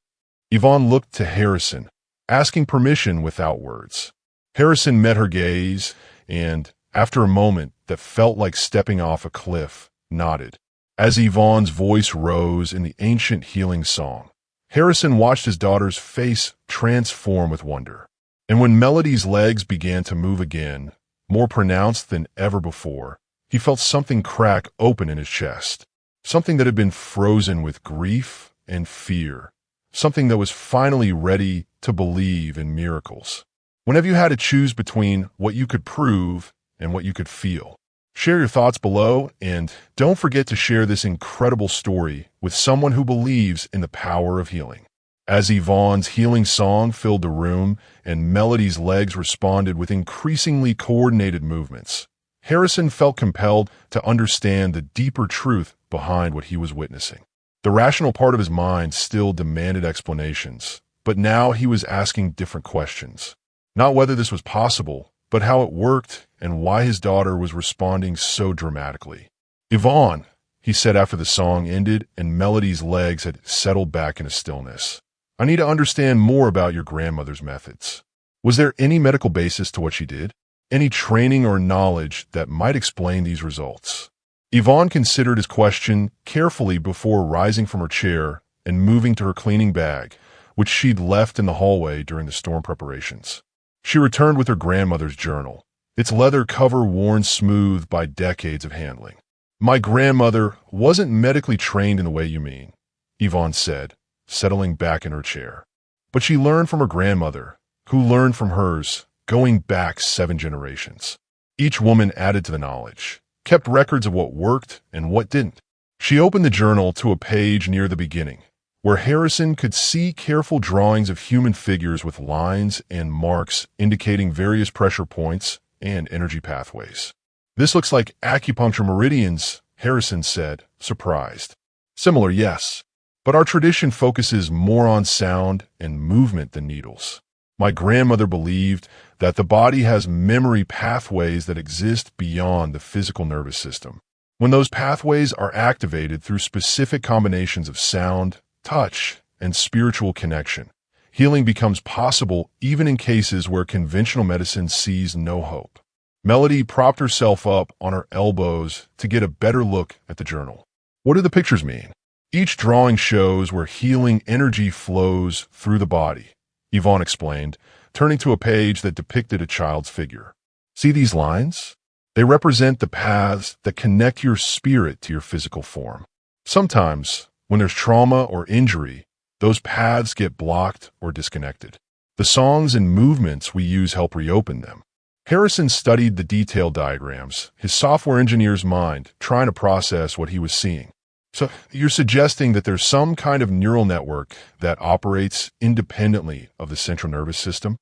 [SPEAKER 1] Yvonne looked to Harrison, asking permission without words. Harrison met her gaze and, after a moment that felt like stepping off a cliff, nodded. As Yvonne's voice rose in the ancient healing song, Harrison watched his daughter's face transform with wonder. And when Melody's legs began to move again, more pronounced than ever before, he felt something crack open in his chest. Something that had been frozen with grief and fear. Something that was finally ready to believe in miracles. Whenever you had to choose between what you could prove and what you could feel. Share your thoughts below, and don't forget to share this incredible story with someone who believes in the power of healing. As Yvonne's healing song filled the room and Melody's legs responded with increasingly coordinated movements, Harrison felt compelled to understand the deeper truth behind what he was witnessing. The rational part of his mind still demanded explanations, but now he was asking different questions. Not whether this was possible, but how it worked and why his daughter was responding so dramatically. "Yvonne," he said after the song ended and Melody's legs had settled back into stillness, "I need to understand more about your grandmother's methods. Was there any medical basis to what she did? Any training or knowledge that might explain these results?" Yvonne considered his question carefully before rising from her chair and moving to her cleaning bag, which she'd left in the hallway during the storm preparations. She returned with her grandmother's journal, its leather cover worn smooth by decades of handling. "My grandmother wasn't medically trained in the way you mean," Yvonne said, settling back in her chair. "But she learned from her grandmother, who learned from hers, going back 7 generations. Each woman added to the knowledge, kept records of what worked and what didn't." She opened the journal to a page near the beginning, where Harrison could see careful drawings of human figures with lines and marks indicating various pressure points and energy pathways. "This looks like acupuncture meridians," Harrison said, surprised. "Similar, yes, but our tradition focuses more on sound and movement than needles. My grandmother believed that the body has memory pathways that exist beyond the physical nervous system. When those pathways are activated through specific combinations of sound, touch, and spiritual connection, healing becomes possible even in cases where conventional medicine sees no hope." Melody propped herself up on her elbows to get a better look at the journal. "What do the pictures mean?" "Each drawing shows where healing energy flows through the body," Yvonne explained, turning to a page that depicted a child's figure. "See these lines? They represent the paths that connect your spirit to your physical form. Sometimes, when there's trauma or injury, those paths get blocked or disconnected. The songs and movements we use help reopen them." Harrison studied the detailed diagrams, his software engineer's mind trying to process what he was seeing. "So you're suggesting that there's some kind of neural network that operates independently of the central nervous system?"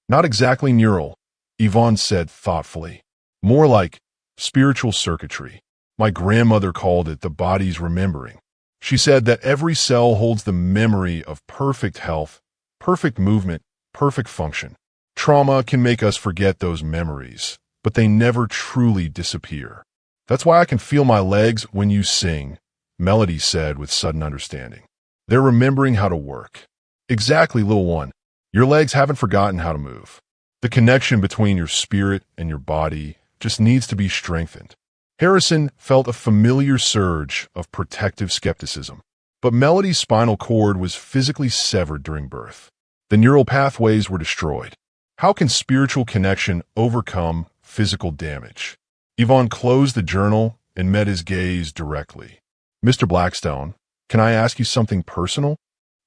[SPEAKER 1] "Not exactly neural," Yvonne said thoughtfully. "More like spiritual circuitry. My grandmother called it the body's remembering. She said that every cell holds the memory of perfect health, perfect movement, perfect function. Trauma can make us forget those memories, but they never truly disappear. That's why I can feel my legs when you sing," Melody said with sudden understanding. "They're remembering how to work." "Exactly, little one. Your legs haven't forgotten how to move. The connection between your spirit and your body just needs to be strengthened." Harrison felt a familiar surge of protective skepticism. But Melody's spinal cord was physically severed during birth. The neural pathways were destroyed. How can spiritual connection overcome physical damage? Yvonne closed the journal and met his gaze directly. "Mr. Blackstone, can I ask you something personal?"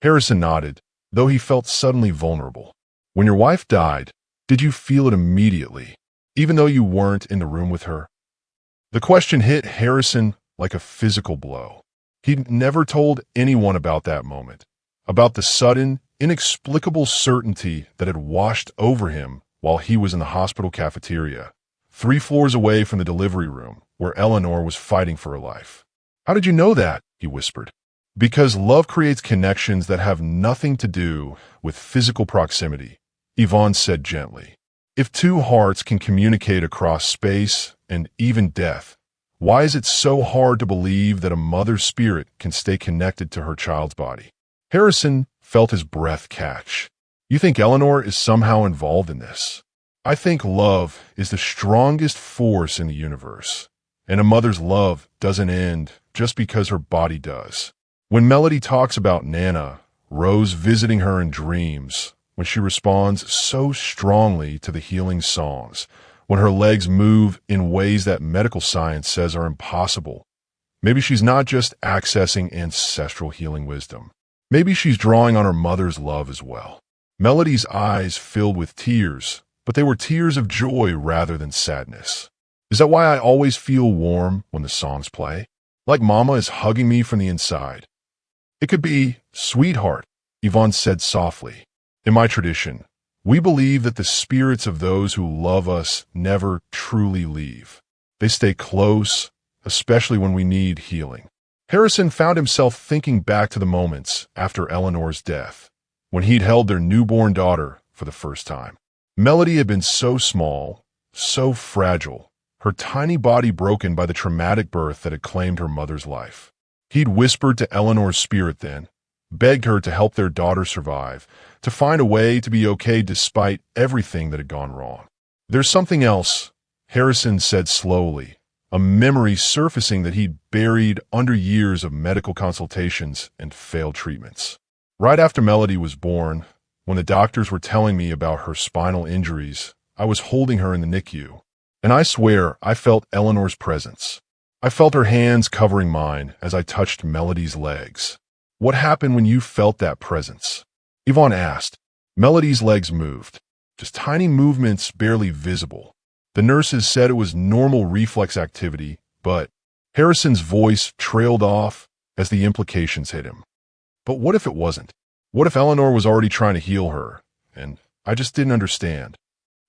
[SPEAKER 1] Harrison nodded, though he felt suddenly vulnerable. "When your wife died, did you feel it immediately, even though you weren't in the room with her?" The question hit Harrison like a physical blow. He'd never told anyone about that moment, about the sudden, inexplicable certainty that had washed over him while he was in the hospital cafeteria, 3 floors away from the delivery room where Eleanor was fighting for her life. "How did you know that?" he whispered. "Because love creates connections that have nothing to do with physical proximity," Yvonne said gently. "If 2 hearts can communicate across space and even death, why is it so hard to believe that a mother's spirit can stay connected to her child's body?" Harrison felt his breath catch. "You think Eleanor is somehow involved in this?" "I think love is the strongest force in the universe, and a mother's love doesn't end just because her body does. When Melody talks about Nana, Rose visiting her in dreams, when she responds so strongly to the healing songs, when her legs move in ways that medical science says are impossible, maybe she's not just accessing ancestral healing wisdom. Maybe she's drawing on her mother's love as well. Melody's eyes filled with tears, but they were tears of joy rather than sadness. Is that why I always feel warm when the songs play? Like Mama is hugging me from the inside. It could be, "Sweetheart," Yvonne said softly. In my tradition, we believe that the spirits of those who love us never truly leave. They stay close, especially when we need healing. Harrison found himself thinking back to the moments after Eleanor's death, when he'd held their newborn daughter for the first time. Melody had been so small, so fragile, her tiny body broken by the traumatic birth that had claimed her mother's life. He'd whispered to Eleanor's spirit then, begged her to help their daughter survive, to find a way to be okay despite everything that had gone wrong. "There's something else," Harrison said slowly, a memory surfacing that he'd buried under years of medical consultations and failed treatments. Right after Melody was born, when the doctors were telling me about her spinal injuries, I was holding her in the NICU, and I swear I felt Eleanor's presence. I felt her hands covering mine as I touched Melody's legs. "What happened when you felt that presence?" Yvonne asked. Melody's legs moved, just tiny movements barely visible. The nurses said it was normal reflex activity, but Harrison's voice trailed off as the implications hit him. But what if it wasn't? What if Eleanor was already trying to heal her, and I just didn't understand?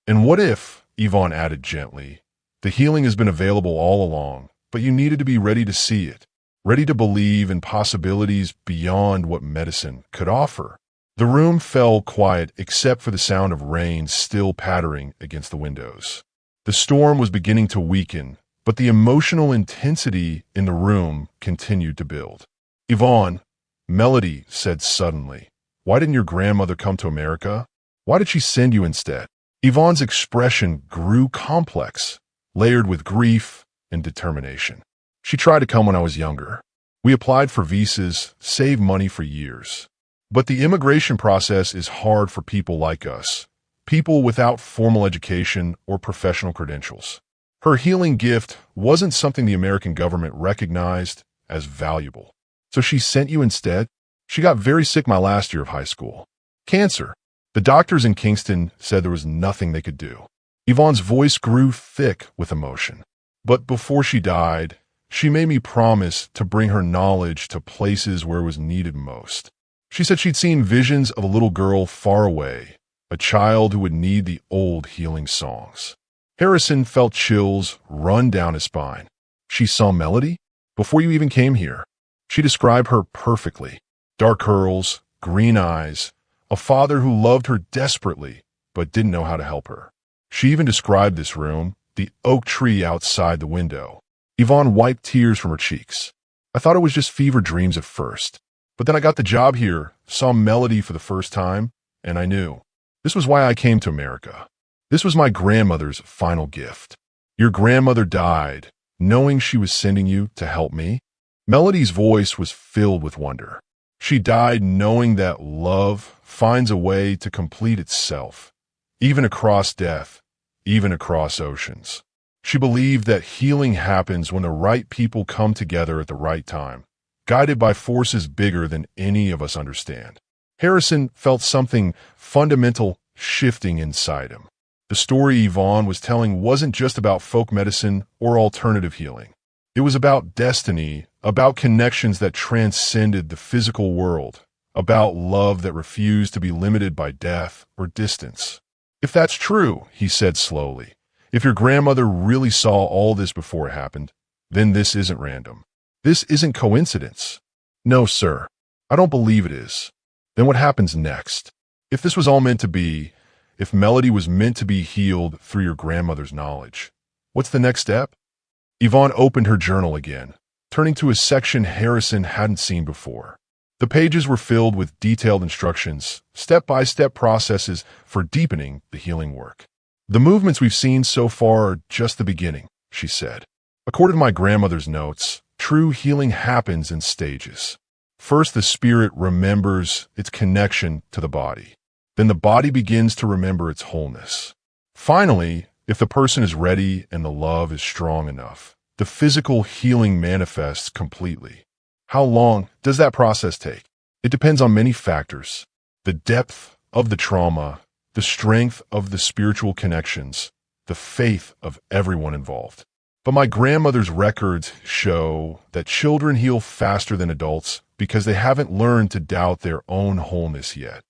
[SPEAKER 1] And what if, Yvonne added gently, the healing has been available all along, but you needed to be ready to see it, ready to believe in possibilities beyond what medicine could offer? The room fell quiet except for the sound of rain still pattering against the windows. The storm was beginning to weaken, but the emotional intensity in the room continued to build. "Yvonne," Melody said suddenly, "why didn't your grandmother come to America? Why did she send you instead?" Yvonne's expression grew complex, layered with grief and determination. "She tried to come when I was younger. We applied for visas, saved money for years. But the immigration process is hard for people like us, people without formal education or professional credentials. Her healing gift wasn't something the American government recognized as valuable. So she sent you instead? She got very sick my last year of high school. Cancer. The doctors in Kingston said there was nothing they could do." Yvonne's voice grew thick with emotion. "But before she died, she made me promise to bring her knowledge to places where it was needed most. She said she'd seen visions of a little girl far away, a child who would need the old healing songs." Harrison felt chills run down his spine. "She saw Melody? Before you even came here?" She described her perfectly. Dark curls, green eyes, a father who loved her desperately but didn't know how to help her. She even described this room, the oak tree outside the window. Yvonne wiped tears from her cheeks. "I thought it was just fever dreams at first. But then I got the job here, saw Melody for the first time, and I knew. This was why I came to America. This was my grandmother's final gift. Your grandmother died, knowing she was sending you to help me." Melody's voice was filled with wonder. She died knowing that love finds a way to complete itself, even across death, even across oceans. She believed that healing happens when the right people come together at the right time, guided by forces bigger than any of us understand. Harrison felt something fundamental shifting inside him. The story Yvonne was telling wasn't just about folk medicine or alternative healing. It was about destiny, about connections that transcended the physical world, about love that refused to be limited by death or distance. "If that's true," he said slowly, "if your grandmother really saw all this before it happened, then this isn't random. This isn't coincidence." "No, sir. I don't believe it is." "Then what happens next? If this was all meant to be, if Melody was meant to be healed through your grandmother's knowledge, what's the next step?" Yvonne opened her journal again, turning to a section Harrison hadn't seen before. The pages were filled with detailed instructions, step-by-step processes for deepening the healing work. "The movements we've seen so far are just the beginning," she said. "According to my grandmother's notes, True healing happens in stages. First, the spirit remembers its connection to the body. Then the body begins to remember its wholeness. Finally, if the person is ready and the love is strong enough, the physical healing manifests completely. How long does that process take? It depends on many factors: the depth of the trauma, the strength of the spiritual connections, the faith of everyone involved. But my grandmother's records show that children heal faster than adults because they haven't learned to doubt their own wholeness yet.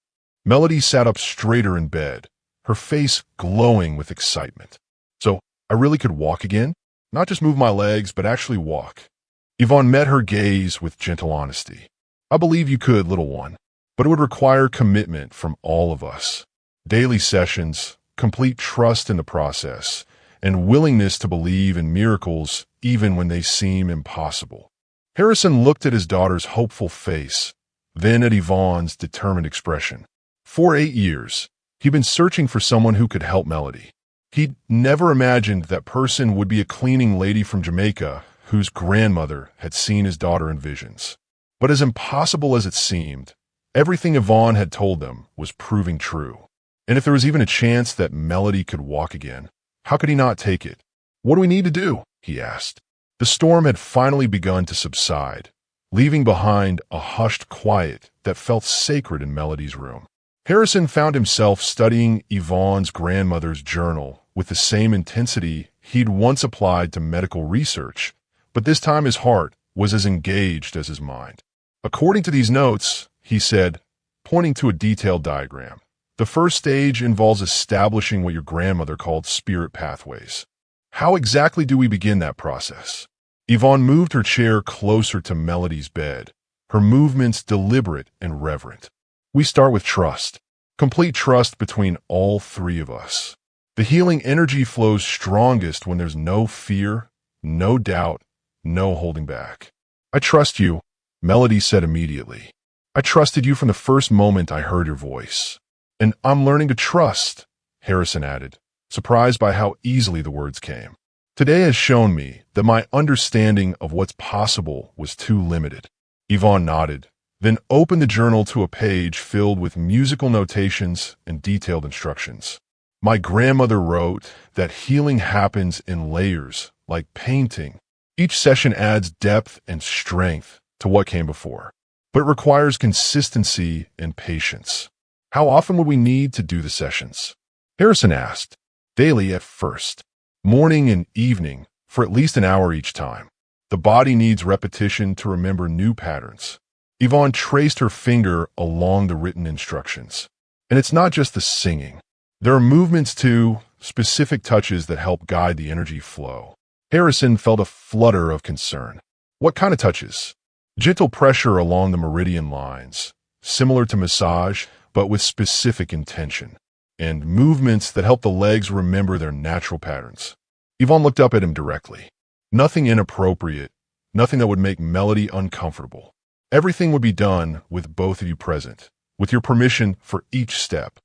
[SPEAKER 1] Melody sat up straighter in bed, her face glowing with excitement. So, I really could walk again? Not just move my legs, but actually walk. Yvonne met her gaze with gentle honesty. I believe you could, little one, but it would require commitment from all of us. Daily sessions, complete trust in the process, and willingness to believe in miracles even when they seem impossible. Harrison looked at his daughter's hopeful face, then at Yvonne's determined expression. For 8 years, he'd been searching for someone who could help Melody. He'd never imagined that person would be a cleaning lady from Jamaica whose grandmother had seen his daughter in visions. But as impossible as it seemed, everything Yvonne had told them was proving true. And if there was even a chance that Melody could walk again, how could he not take it? What do we need to do? He asked. The storm had finally begun to subside, leaving behind a hushed quiet that felt sacred in Melody's room. Harrison found himself studying Yvonne's grandmother's journal with the same intensity he'd once applied to medical research, but this time his heart was as engaged as his mind. According to these notes, he said, pointing to a detailed diagram, the first stage involves establishing what your grandmother called spirit pathways. How exactly do we begin that process? Yvonne moved her chair closer to Melody's bed, her movements deliberate and reverent. We start with trust, complete trust between all three of us. The healing energy flows strongest when there's no fear, no doubt, no holding back. I trust you, Melody said immediately. I trusted you from the first moment I heard your voice. And I'm learning to trust, Harrison added, surprised by how easily the words came. Today has shown me that my understanding of what's possible was too limited. Yvonne nodded, then opened the journal to a page filled with musical notations and detailed instructions. My grandmother wrote that healing happens in layers, like painting. Each session adds depth and strength to what came before, but it requires consistency and patience. How often would we need to do the sessions? Harrison asked. Daily at first. Morning and evening, for at least an hour each time. The body needs repetition to remember new patterns. Yvonne traced her finger along the written instructions. And it's not just the singing. There are movements too, specific touches that help guide the energy flow. Harrison felt a flutter of concern. What kind of touches? Gentle pressure along the meridian lines, similar to massage, but with specific intention, and movements that help the legs remember their natural patterns. Yvonne looked up at him directly. Nothing inappropriate, nothing that would make Melody uncomfortable. Everything would be done with both of you present, with your permission for each step.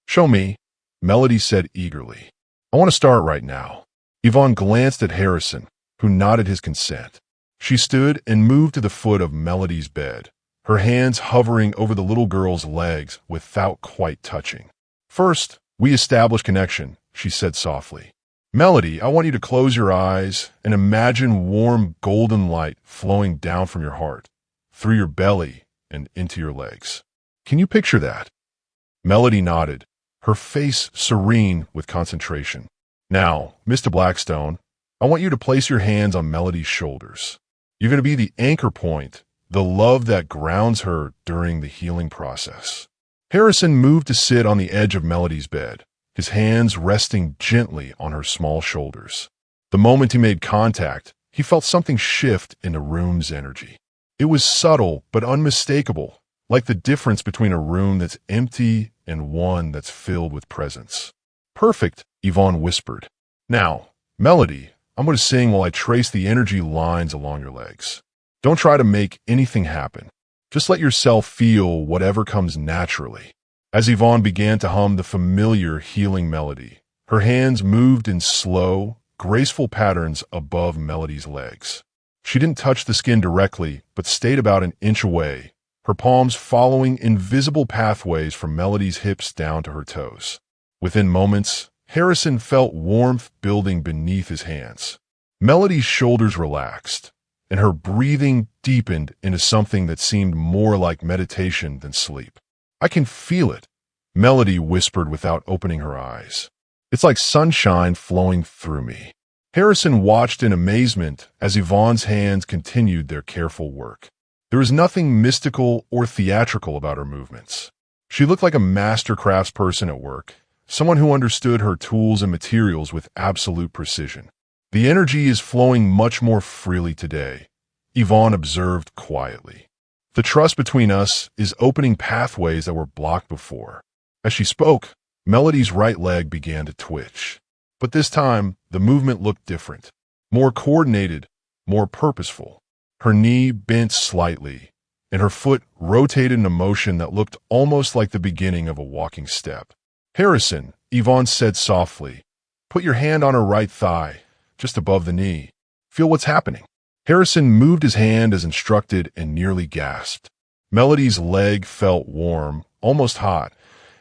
[SPEAKER 1] Show me, Melody said eagerly. I want to start right now. Yvonne glanced at Harrison, who nodded his consent. She stood and moved to the foot of Melody's bed, her hands hovering over the little girl's legs without quite touching. First, we establish connection, she said softly. Melody, I want you to close your eyes and imagine warm golden light flowing down from your heart, through your belly and into your legs. Can you picture that? Melody nodded, her face serene with concentration. Now, Mr. Blackstone, I want you to place your hands on Melody's shoulders. You're going to be the anchor point, the love that grounds her during the healing process. Harrison moved to sit on the edge of Melody's bed, his hands resting gently on her small shoulders. The moment he made contact, he felt something shift in the room's energy. It was subtle but unmistakable, like the difference between a room that's empty and one that's filled with presence. Perfect, Yvonne whispered. Now, Melody, I'm going to sing while I trace the energy lines along your legs. Don't try to make anything happen. Just let yourself feel whatever comes naturally. As Yvonne began to hum the familiar healing melody, her hands moved in slow, graceful patterns above Melody's legs. She didn't touch the skin directly, but stayed about an inch away, her palms following invisible pathways from Melody's hips down to her toes. Within moments, Harrison felt warmth building beneath his hands. Melody's shoulders relaxed, and her breathing deepened into something that seemed more like meditation than sleep. "I can feel it," Melody whispered without opening her eyes. "It's like sunshine flowing through me." Harrison watched in amazement as Yvonne's hands continued their careful work. There was nothing mystical or theatrical about her movements. She looked like a master craftsperson at work, someone who understood her tools and materials with absolute precision. "The energy is flowing much more freely today," Yvonne observed quietly. "The trust between us is opening pathways that were blocked before." As she spoke, Melody's right leg began to twitch. But this time, the movement looked different, more coordinated, more purposeful. Her knee bent slightly, and her foot rotated in a motion that looked almost like the beginning of a walking step. "Harrison," Yvonne said softly, "put your hand on her right thigh, just above the knee. Feel what's happening." Harrison moved his hand as instructed and nearly gasped. Melody's leg felt warm, almost hot,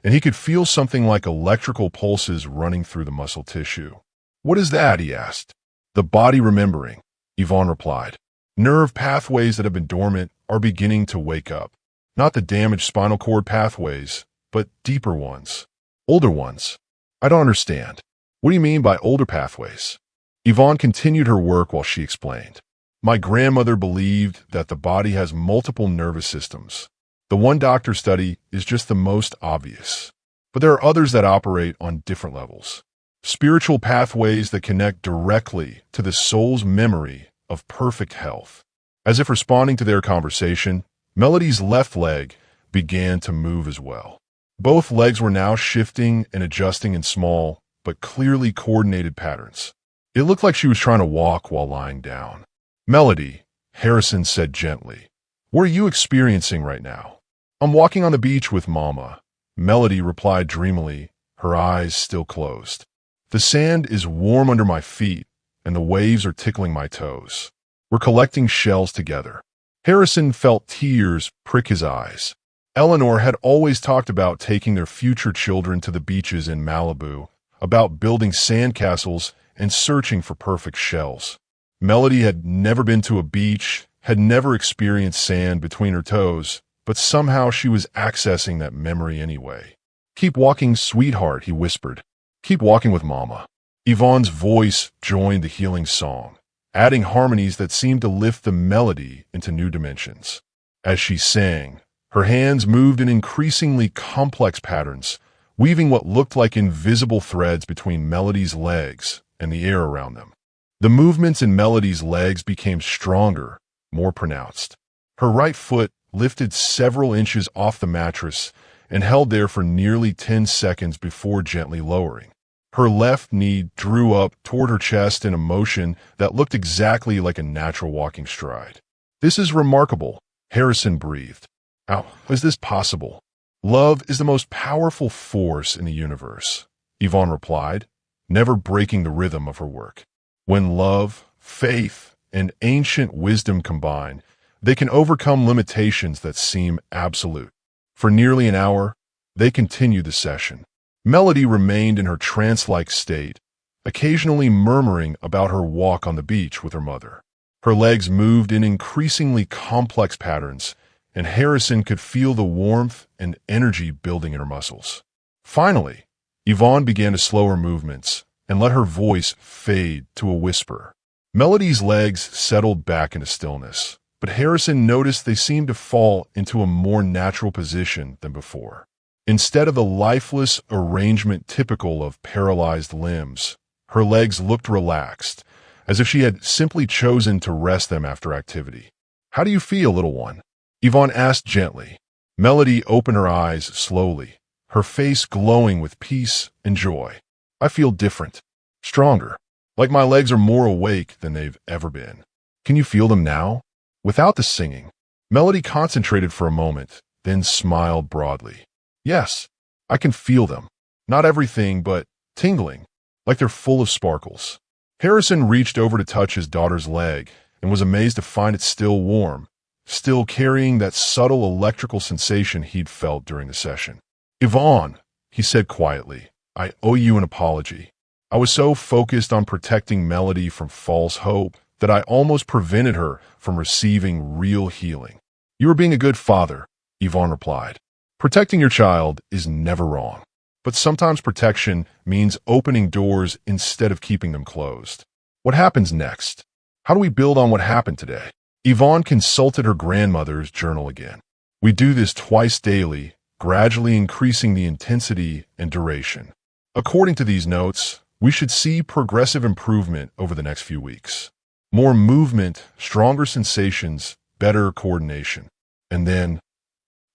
[SPEAKER 1] and he could feel something like electrical pulses running through the muscle tissue. "What is that?" he asked. "The body remembering," Yvonne replied. "Nerve pathways that have been dormant are beginning to wake up. Not the damaged spinal cord pathways, but deeper ones. Older ones." "I don't understand. What do you mean by older pathways?" Yvonne continued her work while she explained. "My grandmother believed that the body has multiple nervous systems. The one doctor study is just the most obvious. But there are others that operate on different levels. Spiritual pathways that connect directly to the soul's memory of perfect health." As if responding to their conversation, Melody's left leg began to move as well. Both legs were now shifting and adjusting in small, but clearly coordinated patterns. It looked like she was trying to walk while lying down. "Melody," Harrison said gently, "what are you experiencing right now?" "I'm walking on the beach with Mama," Melody replied dreamily, her eyes still closed. "The sand is warm under my feet, and the waves are tickling my toes. We're collecting shells together." Harrison felt tears prick his eyes. Eleanor had always talked about taking their future children to the beaches in Malibu, about building sandcastles and searching for perfect shells. Melody had never been to a beach, had never experienced sand between her toes, but somehow she was accessing that memory anyway. "Keep walking, sweetheart," he whispered. "Keep walking with Mama." Yvonne's voice joined the healing song, adding harmonies that seemed to lift the melody into new dimensions. As she sang, her hands moved in increasingly complex patterns, weaving what looked like invisible threads between Melody's legs and the air around them. The movements in Melody's legs became stronger, more pronounced. Her right foot lifted several inches off the mattress and held there for nearly 10 seconds before gently lowering. Her left knee drew up toward her chest in a motion that looked exactly like a natural walking stride. "This is remarkable," Harrison breathed. "How is this possible?" "Love is the most powerful force in the universe," Yvonne replied, never breaking the rhythm of her work. "When love, faith, and ancient wisdom combine, they can overcome limitations that seem absolute." For nearly an hour, they continued the session. Melody remained in her trance-like state, occasionally murmuring about her walk on the beach with her mother. Her legs moved in increasingly complex patterns, and Harrison could feel the warmth and energy building in her muscles. Finally, Yvonne began to slow her movements and let her voice fade to a whisper. Melody's legs settled back into stillness, but Harrison noticed they seemed to fall into a more natural position than before. Instead of the lifeless arrangement typical of paralyzed limbs, her legs looked relaxed, as if she had simply chosen to rest them after activity. "How do you feel, little one?" Yvonne asked gently. Melody opened her eyes slowly, her face glowing with peace and joy. "I feel different, stronger, like my legs are more awake than they've ever been." "Can you feel them now?" Without the singing, Melody concentrated for a moment, then smiled broadly. "Yes, I can feel them. Not everything, but tingling, like they're full of sparkles." Harrison reached over to touch his daughter's leg, and was amazed to find it still warm, still carrying that subtle electrical sensation he'd felt during the session. "Yvonne," he said quietly, "I owe you an apology. I was so focused on protecting Melody from false hope that I almost prevented her from receiving real healing." "You were being a good father," Yvonne replied. "Protecting your child is never wrong. But sometimes protection means opening doors instead of keeping them closed." "What happens next? How do we build on what happened today?" Yvonne consulted her grandmother's journal again. "We do this twice daily, gradually increasing the intensity and duration. According to these notes, we should see progressive improvement over the next few weeks. More movement, stronger sensations, better coordination. And then,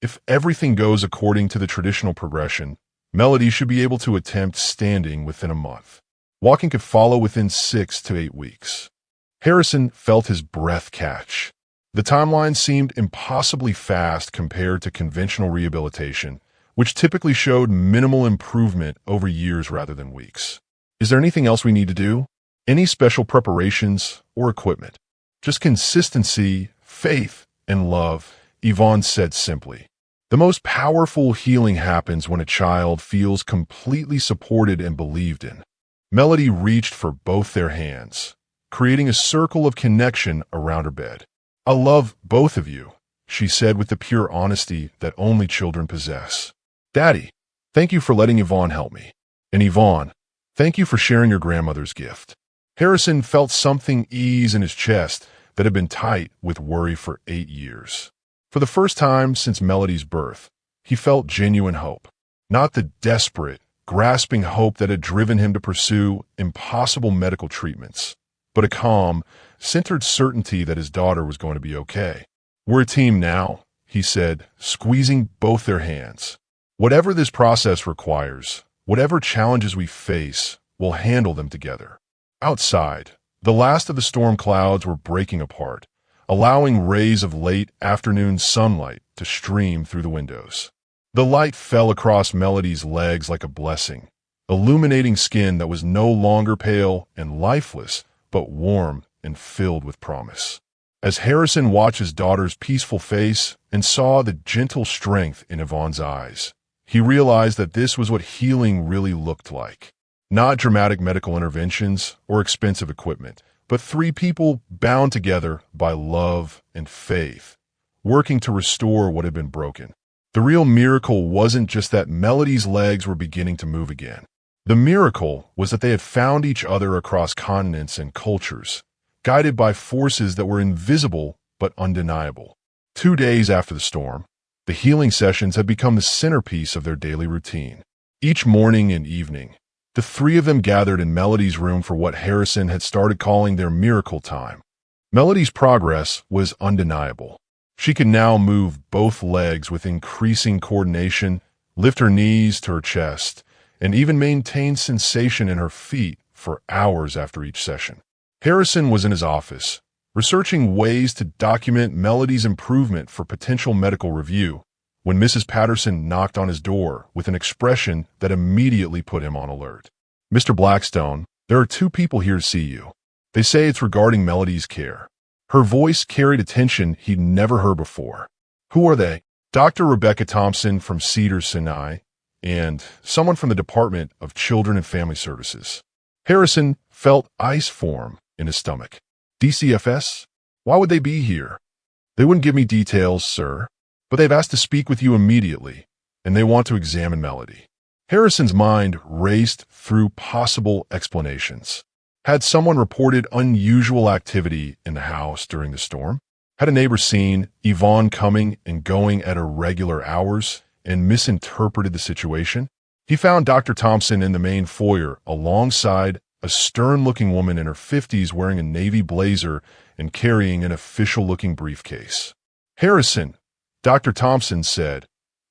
[SPEAKER 1] if everything goes according to the traditional progression, Melody should be able to attempt standing within a month. Walking could follow within 6 to 8 weeks. Harrison felt his breath catch. The timeline seemed impossibly fast compared to conventional rehabilitation, which typically showed minimal improvement over years rather than weeks. "Is there anything else we need to do? Any special preparations or equipment?" "Just consistency, faith, and love," Yvonne said simply. "The most powerful healing happens when a child feels completely supported and believed in." Melody reached for both their hands, creating a circle of connection around her bed. "I love both of you," she said with the pure honesty that only children possess. "Daddy, thank you for letting Yvonne help me. And Yvonne, thank you for sharing your grandmother's gift." Harrison felt something ease in his chest that had been tight with worry for 8 years. For the first time since Melody's birth, he felt genuine hope. Not the desperate, grasping hope that had driven him to pursue impossible medical treatments, but a calm, centered certainty that his daughter was going to be okay. "We're a team now," he said, squeezing both their hands. "Whatever this process requires, whatever challenges we face, we'll handle them together." Outside, the last of the storm clouds were breaking apart, allowing rays of late afternoon sunlight to stream through the windows. The light fell across Melody's legs like a blessing, illuminating skin that was no longer pale and lifeless, but warm and filled with promise. As Harrison watched his daughter's peaceful face and saw the gentle strength in Yvonne's eyes, he realized that this was what healing really looked like. Not dramatic medical interventions or expensive equipment, but 3 people bound together by love and faith, working to restore what had been broken. The real miracle wasn't just that Melody's legs were beginning to move again. The miracle was that they had found each other across continents and cultures, guided by forces that were invisible but undeniable. 2 days after the storm, the healing sessions had become the centerpiece of their daily routine. Each morning and evening, the 3 of them gathered in Melody's room for what Harrison had started calling their miracle time. Melody's progress was undeniable. She could now move both legs with increasing coordination, lift her knees to her chest, and even maintain sensation in her feet for hours after each session. Harrison was in his office, researching ways to document Melody's improvement for potential medical review, when Mrs. Patterson knocked on his door with an expression that immediately put him on alert. "Mr. Blackstone, there are 2 people here to see you. They say it's regarding Melody's care." Her voice carried a tension he'd never heard before. "Who are they?" "Dr. Rebecca Thompson from Cedars-Sinai and someone from the Department of Children and Family Services." Harrison felt ice form in his stomach. "DCFS? Why would they be here?" "They wouldn't give me details, sir. But they've asked to speak with you immediately, and they want to examine Melody." Harrison's mind raced through possible explanations. Had someone reported unusual activity in the house during the storm? Had a neighbor seen Yvonne coming and going at irregular hours and misinterpreted the situation? He found Dr. Thompson in the main foyer alongside a stern-looking woman in her 50s wearing a navy blazer and carrying an official-looking briefcase. "Harrison," Dr. Thompson said,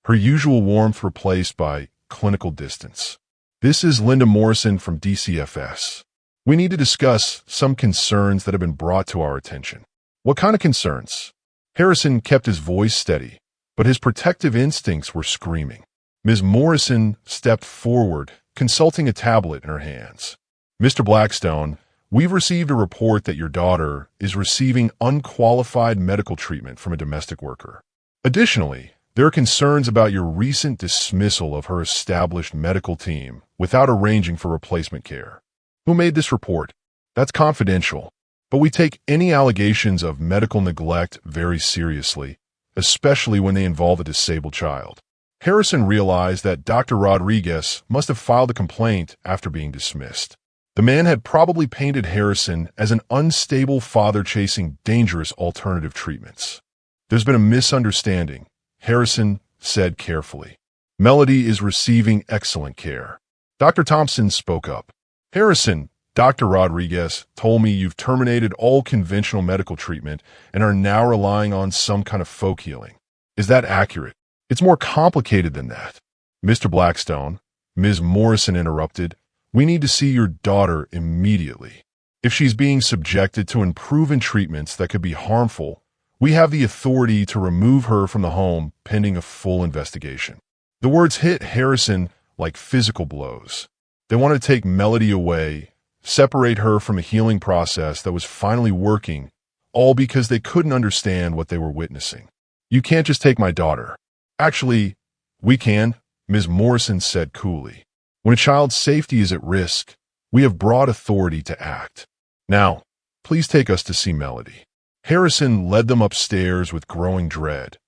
[SPEAKER 1] her usual warmth replaced by clinical distance. "This is Linda Morrison from DCFS. We need to discuss some concerns that have been brought to our attention." "What kind of concerns?" Harrison kept his voice steady, but his protective instincts were screaming. Ms. Morrison stepped forward, consulting a tablet in her hands. "Mr. Blackstone, We've received a report that your daughter is receiving unqualified medical treatment from a domestic worker. Additionally, there are concerns about your recent dismissal of her established medical team without arranging for replacement care. Who made this report? That's confidential, but we take any allegations of medical neglect very seriously, especially when they involve a disabled child. Harrison realized that Dr. Rodriguez must have filed a complaint after being dismissed. The man had probably painted Harrison as an unstable father chasing dangerous alternative treatments. There's been a misunderstanding, Harrison said carefully. Melody is receiving excellent care. Dr. Thompson spoke up. Harrison, Dr. Rodriguez told me you've terminated all conventional medical treatment and are now relying on some kind of folk healing. Is that accurate? It's more complicated than that. Mr. Blackstone, Ms. Morrison interrupted. We need to see your daughter immediately. If she's being subjected to unproven treatments that could be harmful, we have the authority to remove her from the home pending a full investigation. The words hit Harrison like physical blows. They wanted to take Melody away, separate her from a healing process that was finally working, all because they couldn't understand what they were witnessing. You can't just take my daughter. Actually, we can, Ms. Morrison said coolly. When a child's safety is at risk, we have broad authority to act. Now, please take us to see Melody. Harrison led them upstairs with growing dread,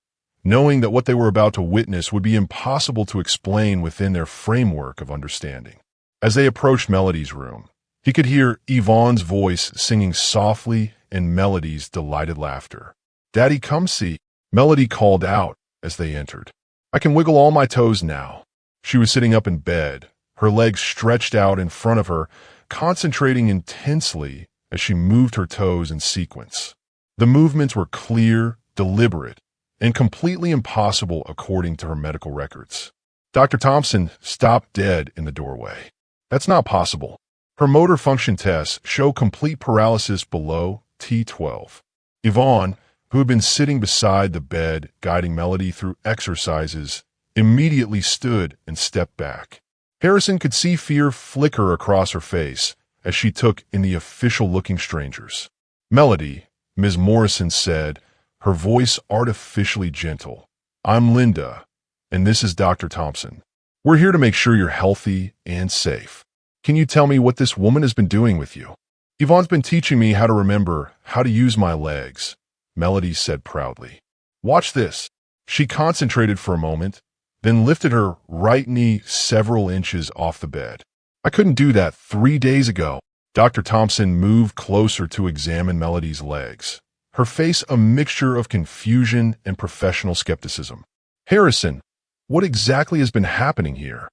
[SPEAKER 1] knowing that what they were about to witness would be impossible to explain within their framework of understanding. As they approached Melody's room, he could hear Yvonne's voice singing softly and Melody's delighted laughter. "Daddy, come see," Melody called out as they entered. "I can wiggle all my toes now." She was sitting up in bed, her legs stretched out in front of her, concentrating intensely as she moved her toes in sequence. The movements were clear, deliberate, and completely impossible according to her medical records. Dr. Thompson stopped dead in the doorway. "That's not possible. Her motor function tests show complete paralysis below T12. Yvonne, who had been sitting beside the bed guiding Melody through exercises, immediately stood and stepped back. Harrison could see fear flicker across her face as she took in the official-looking strangers. "Melody," Ms. Morrison said, her voice artificially gentle. "I'm Linda, and this is Dr. Thompson. We're here to make sure you're healthy and safe. Can you tell me what this woman has been doing with you?" "Yvonne's been teaching me how to remember how to use my legs," Melody said proudly. "Watch this." She concentrated for a moment, then lifted her right knee several inches off the bed. "I couldn't do that 3 days ago." Dr. Thompson moved closer to examine Melody's legs, her face a mixture of confusion and professional skepticism. "Harrison, what exactly has been happening here?"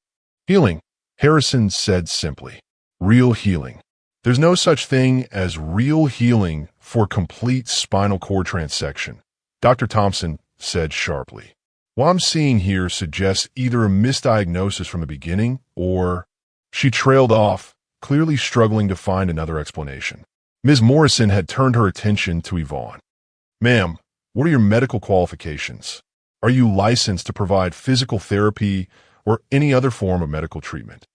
[SPEAKER 1] "Healing," Harrison said simply. "Real healing. There's no such thing as real healing for complete spinal cord transection," Dr. Thompson said sharply. "What I'm seeing here suggests either a misdiagnosis from the beginning or—" She trailed off, clearly struggling to find another explanation. Ms. Morrison had turned her attention to Yvonne. "Ma'am, what are your medical qualifications? Are you licensed to provide physical therapy or any other form of medical treatment?"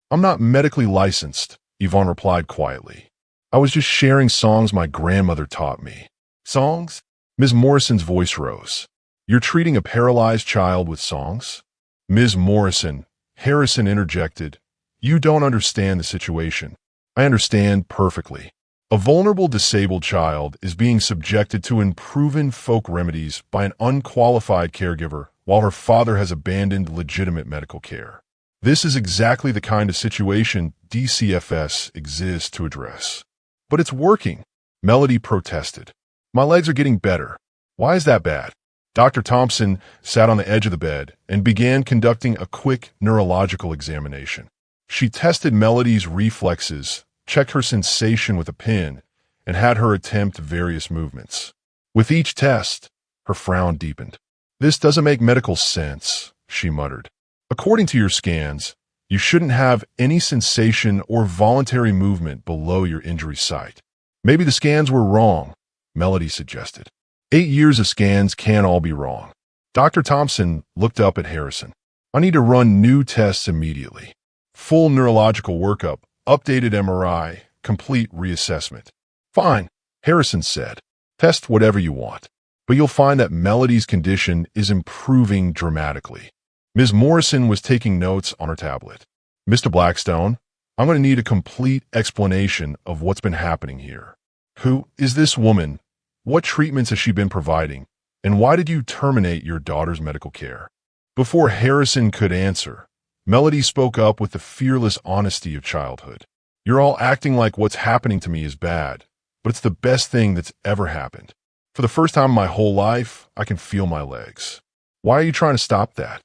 [SPEAKER 1] "I'm not medically licensed," Yvonne replied quietly. "I was just sharing songs my grandmother taught me." "Songs?" Ms. Morrison's voice rose. "You're treating a paralyzed child with songs?" "Ms. Morrison," Harrison interjected, "you don't understand the situation." "I understand perfectly. A vulnerable disabled child is being subjected to unproven folk remedies by an unqualified caregiver while her father has abandoned legitimate medical care. This is exactly the kind of situation DCFS exists to address." "But it's working," Melody protested. "My legs are getting better. Why is that bad?" Dr. Thompson sat on the edge of the bed and began conducting a quick neurological examination. She tested Melody's reflexes, checked her sensation with a pin, and had her attempt various movements. With each test, her frown deepened. "This doesn't make medical sense," she muttered. "According to your scans, you shouldn't have any sensation or voluntary movement below your injury site." "Maybe the scans were wrong," Melody suggested. 8 years of scans can't all be wrong. Dr. Thompson looked up at Harrison. "I need to run new tests immediately. Full neurological workup, updated MRI, complete reassessment. Fine, Harrison said. Test whatever you want. But you'll find that Melody's condition is improving dramatically. Ms. Morrison was taking notes on her tablet. Mr. Blackstone, I'm going to need a complete explanation of what's been happening here. Who is this woman? What treatments has she been providing? And why did you terminate your daughter's medical care? Before Harrison could answer, Melody spoke up with the fearless honesty of childhood. You're all acting like what's happening to me is bad, but it's the best thing that's ever happened. For the first time in my whole life, I can feel my legs. Why are you trying to stop that?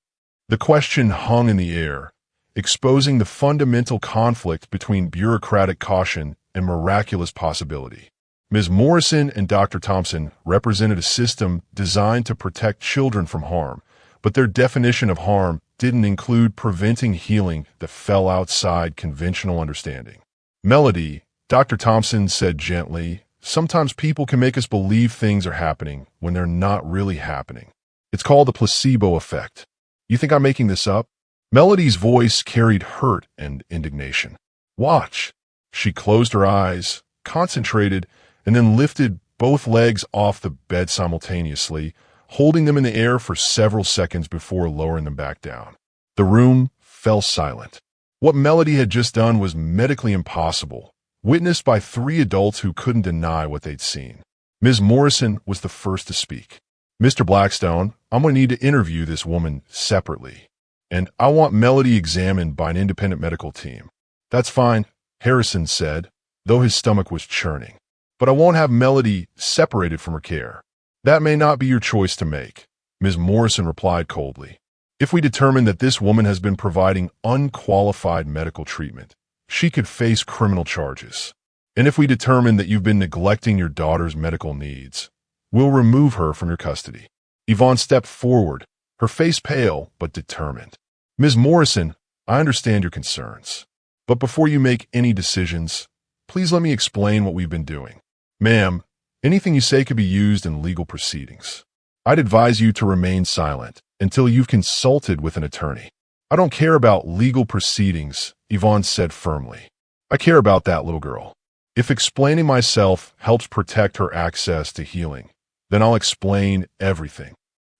[SPEAKER 1] The question hung in the air, exposing the fundamental conflict between bureaucratic caution and miraculous possibility. Ms. Morrison and Dr. Thompson represented a system designed to protect children from harm, but their definition of harm didn't include preventing healing that fell outside conventional understanding. Melody, Dr. Thompson said gently, sometimes people can make us believe things are happening when they're not really happening. It's called the placebo effect. You think I'm making this up? Melody's voice carried hurt and indignation. Watch. She closed her eyes, concentrated, and then lifted both legs off the bed simultaneously, holding them in the air for several seconds before lowering them back down. The room fell silent. What Melody had just done was medically impossible, witnessed by 3 adults who couldn't deny what they'd seen. Ms. Morrison was the first to speak. Mr. Blackstone, I'm going to need to interview this woman separately, and I want Melody examined by an independent medical team. That's fine, Harrison said, though his stomach was churning. But I won't have Melody separated from her care. That may not be your choice to make, Ms. Morrison replied coldly. If we determine that this woman has been providing unqualified medical treatment, she could face criminal charges. And if we determine that you've been neglecting your daughter's medical needs, we'll remove her from your custody. Yvonne stepped forward, her face pale but determined. Ms. Morrison, I understand your concerns. But before you make any decisions, please let me explain what we've been doing. Ma'am, anything you say could be used in legal proceedings. I'd advise you to remain silent until you've consulted with an attorney. I don't care about legal proceedings, Yvonne said firmly. I care about that little girl. If explaining myself helps protect her access to healing, then I'll explain everything.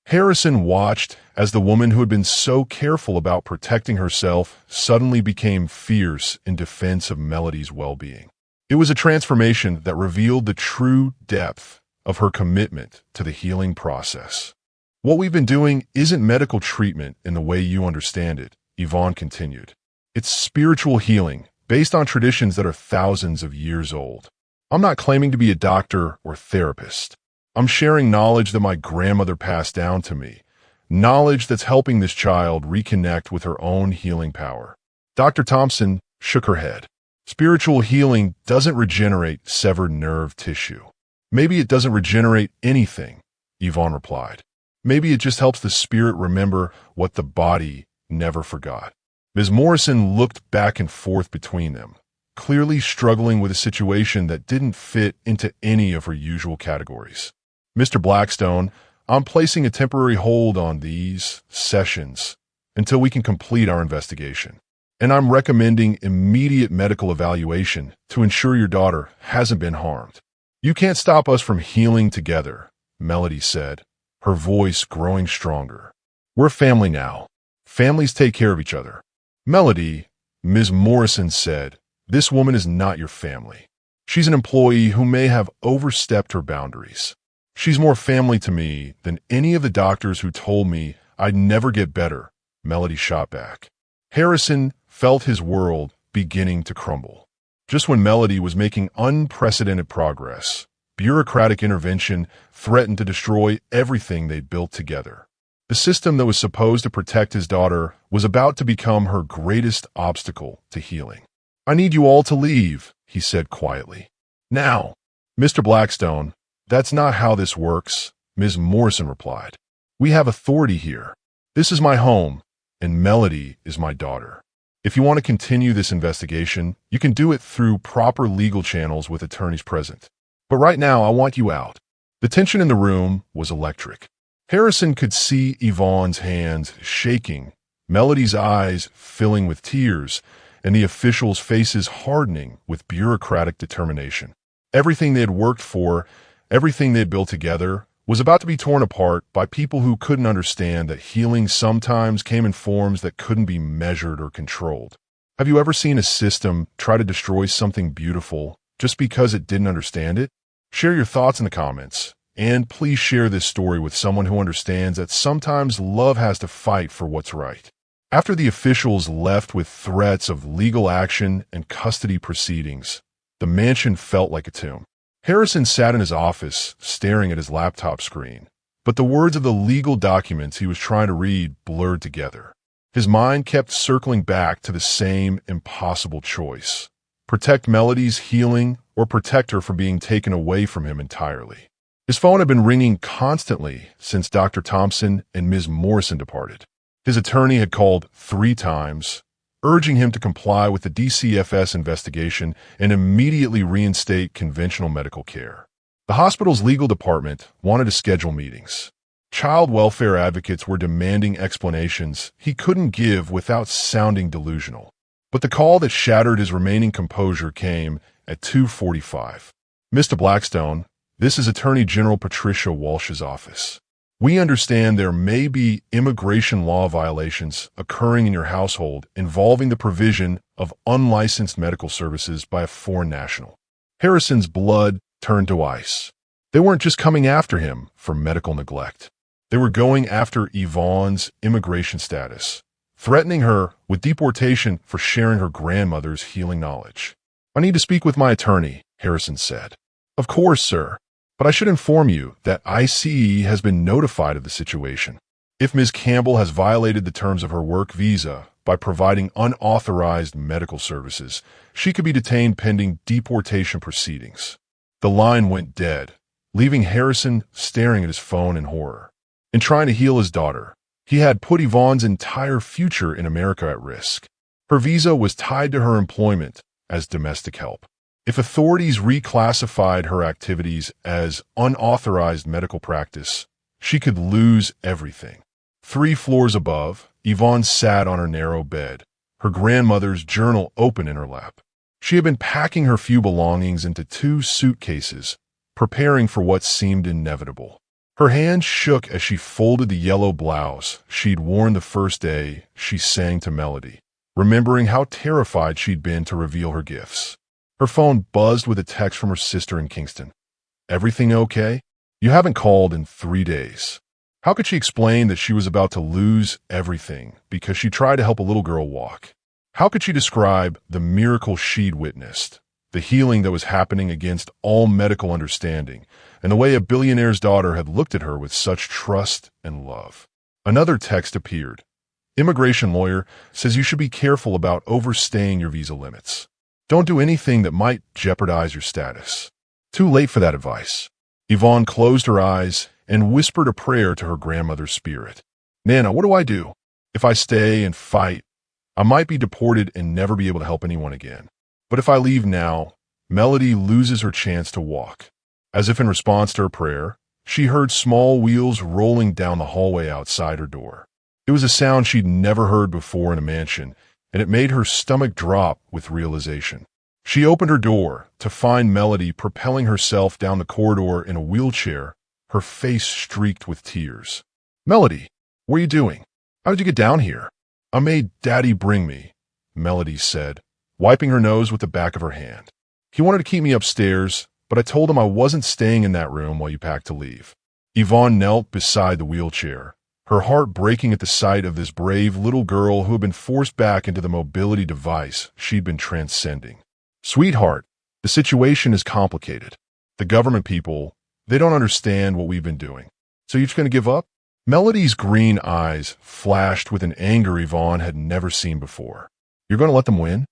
[SPEAKER 1] Harrison watched as the woman who had been so careful about protecting herself suddenly became fierce in defense of Melody's well-being. It was a transformation that revealed the true depth of her commitment to the healing process. What we've been doing isn't medical treatment in the way you understand it, Yvonne continued. It's spiritual healing based on traditions that are thousands of years old. I'm not claiming to be a doctor or therapist. I'm sharing knowledge that my grandmother passed down to me, knowledge that's helping this child reconnect with her own healing power. Dr. Thompson shook her head. Spiritual healing doesn't regenerate severed nerve tissue. Maybe it doesn't regenerate anything, Yvonne replied. Maybe it just helps the spirit remember what the body never forgot. Ms. Morrison looked back and forth between them, clearly struggling with a situation that didn't fit into any of her usual categories. Mr. Blackstone, I'm placing a temporary hold on these sessions until we can complete our investigation. And I'm recommending immediate medical evaluation to ensure your daughter hasn't been harmed. You can't stop us from healing together, Melody said, her voice growing stronger. We're family now. Families take care of each other. Melody, Ms. Morrison said, this woman is not your family. She's an employee who may have overstepped her boundaries. She's more family to me than any of the doctors who told me I'd never get better, Melody shot back. Harrison felt his world beginning to crumble. Just when Melody was making unprecedented progress, bureaucratic intervention threatened to destroy everything they'd built together. The system that was supposed to protect his daughter was about to become her greatest obstacle to healing. I need you all to leave, he said quietly. Now, Mr. Blackstone, that's not how this works, Ms. Morrison replied. We have authority here. This is my home, and Melody is my daughter. If you want to continue this investigation, you can do it through proper legal channels with attorneys present. But right now, I want you out. The tension in the room was electric. Harrison could see Yvonne's hands shaking, Melody's eyes filling with tears, and the officials' faces hardening with bureaucratic determination. Everything they had worked for, everything they had built together, was about to be torn apart by people who couldn't understand that healing sometimes came in forms that couldn't be measured or controlled. Have you ever seen a system try to destroy something beautiful just because it didn't understand it? Share your thoughts in the comments, and please share this story with someone who understands that sometimes love has to fight for what's right. After the officials left with threats of legal action and custody proceedings, the mansion felt like a tomb. Harrison sat in his office, staring at his laptop screen, but the words of the legal documents he was trying to read blurred together. His mind kept circling back to the same impossible choice: protect Melody's healing or protect her from being taken away from him entirely. His phone had been ringing constantly since Dr. Thompson and Ms. Morrison departed. His attorney had called 3 times, urging him to comply with the DCFS investigation and immediately reinstate conventional medical care. The hospital's legal department wanted to schedule meetings. Child welfare advocates were demanding explanations he couldn't give without sounding delusional. But the call that shattered his remaining composure came at 2:45. Mr. Blackstone, this is Attorney General Patricia Walsh's office. We understand there may be immigration law violations occurring in your household involving the provision of unlicensed medical services by a foreign national. Harrison's blood turned to ice. They weren't just coming after him for medical neglect. They were going after Yvonne's immigration status, threatening her with deportation for sharing her grandmother's healing knowledge. I need to speak with my attorney, Harrison said. Of course, sir. But I should inform you that ICE has been notified of the situation. If Ms. Campbell has violated the terms of her work visa by providing unauthorized medical services, she could be detained pending deportation proceedings. The line went dead, leaving Harrison staring at his phone in horror. In trying to heal his daughter, he had put Yvonne's entire future in America at risk. Her visa was tied to her employment as domestic help. If authorities reclassified her activities as unauthorized medical practice, she could lose everything. 3 floors above, Yvonne sat on her narrow bed, her grandmother's journal open in her lap. She had been packing her few belongings into 2 suitcases, preparing for what seemed inevitable. Her hands shook as she folded the yellow blouse she'd worn the first day she sang to Melody, remembering how terrified she'd been to reveal her gifts. Her phone buzzed with a text from her sister in Kingston. Everything okay? You haven't called in 3 days. How could she explain that she was about to lose everything because she tried to help a little girl walk? How could she describe the miracle she'd witnessed, the healing that was happening against all medical understanding, and the way a billionaire's daughter had looked at her with such trust and love? Another text appeared. Immigration lawyer says you should be careful about overstaying your visa limits. Don't do anything that might jeopardize your status. Too late for that advice. Yvonne closed her eyes and whispered a prayer to her grandmother's spirit. Nana, what do I do? If I stay and fight, I might be deported and never be able to help anyone again. But if I leave now, Melody loses her chance to walk. As if in response to her prayer, she heard small wheels rolling down the hallway outside her door. It was a sound she'd never heard before in a mansion, and it made her stomach drop with realization. She opened her door to find Melody propelling herself down the corridor in a wheelchair, her face streaked with tears. Melody, what are you doing? How did you get down here? I made Daddy bring me, Melody said, wiping her nose with the back of her hand. He wanted to keep me upstairs, but I told him I wasn't staying in that room while you packed to leave. Yvonne knelt beside the wheelchair, her heart breaking at the sight of this brave little girl who had been forced back into the mobility device she'd been transcending. Sweetheart, the situation is complicated. The government people, they don't understand what we've been doing. So you're just going to give up? Melody's green eyes flashed with an anger Yvonne had never seen before. You're going to let them win?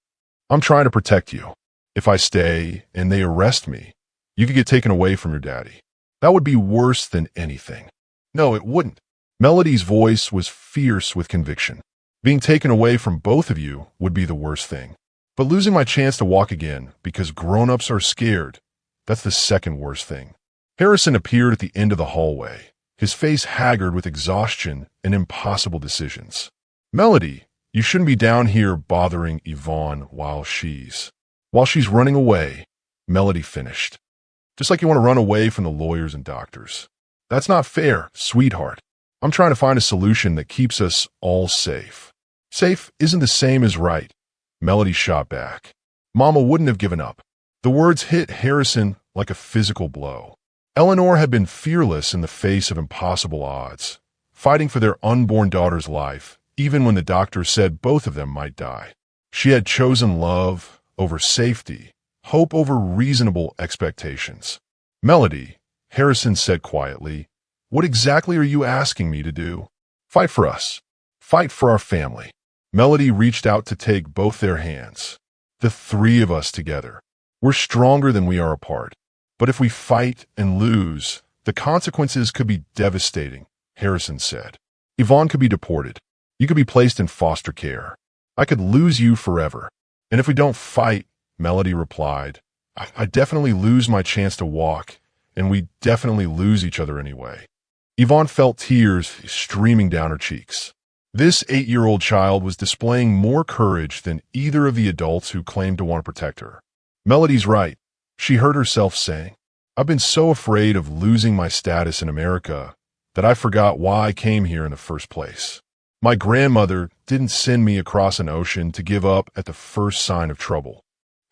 [SPEAKER 1] I'm trying to protect you. If I stay and they arrest me, you could get taken away from your daddy. That would be worse than anything. No, it wouldn't. Melody's voice was fierce with conviction. Being taken away from both of you would be the worst thing. But losing my chance to walk again because grown-ups are scared, that's the second worst thing. Harrison appeared at the end of the hallway, his face haggard with exhaustion and impossible decisions. Melody, You shouldn't be down here bothering Yvonne while she's running away, Melody finished. Just like you want to run away from the lawyers and doctors. That's not fair, sweetheart. I'm trying to find a solution that keeps us all safe. Safe isn't the same as right, Melody shot back. Mama wouldn't have given up. The words hit Harrison like a physical blow. Eleanor had been fearless in the face of impossible odds, fighting for their unborn daughter's life, even when the doctor said both of them might die. She had chosen love over safety, hope over reasonable expectations. Melody, Harrison said quietly, what exactly are you asking me to do? Fight for us. Fight for our family. Melody reached out to take both their hands. The three of us together. We're stronger than we are apart. But if we fight and lose, the consequences could be devastating, Harrison said. Yvonne could be deported. You could be placed in foster care. I could lose you forever. And if we don't fight, Melody replied, I definitely lose my chance to walk, and we definitely lose each other anyway. Yvonne felt tears streaming down her cheeks. This 8-year-old child was displaying more courage than either of the adults who claimed to want to protect her. Melody's right, she heard herself saying. I've been so afraid of losing my status in America that I forgot why I came here in the first place. My grandmother didn't send me across an ocean to give up at the first sign of trouble.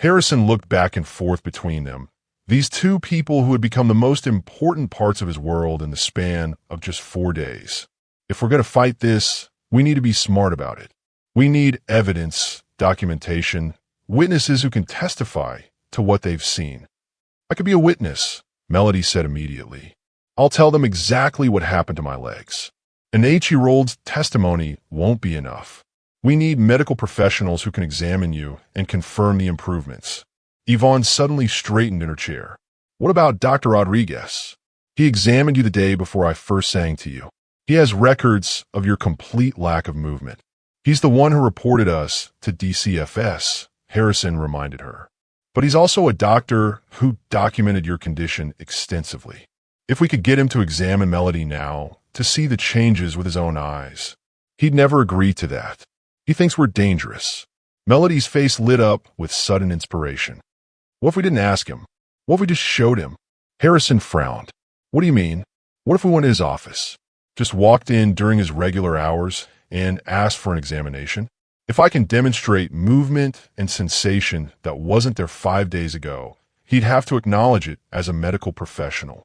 [SPEAKER 1] Harrison looked back and forth between them, these two people who had become the most important parts of his world in the span of just 4 days. If we're going to fight this, we need to be smart about it. We need evidence, documentation, witnesses who can testify to what they've seen. I could be a witness, Melody said immediately. I'll tell them exactly what happened to my legs. An 8-year-old's testimony won't be enough. We need medical professionals who can examine you and confirm the improvements. Yvonne suddenly straightened in her chair. What about Dr. Rodriguez? He examined you the day before I first sang to you. He has records of your complete lack of movement. He's the one who reported us to DCFS, Harrison reminded her. But he's also a doctor who documented your condition extensively. If we could get him to examine Melody now, to see the changes with his own eyes. He'd never agree to that. He thinks we're dangerous. Melody's face lit up with sudden inspiration. What if we didn't ask him? What if we just showed him? Harrison frowned. What do you mean? What if we went to his office? Just walked in during his regular hours and asked for an examination? If I can demonstrate movement and sensation that wasn't there 5 days ago, he'd have to acknowledge it as a medical professional.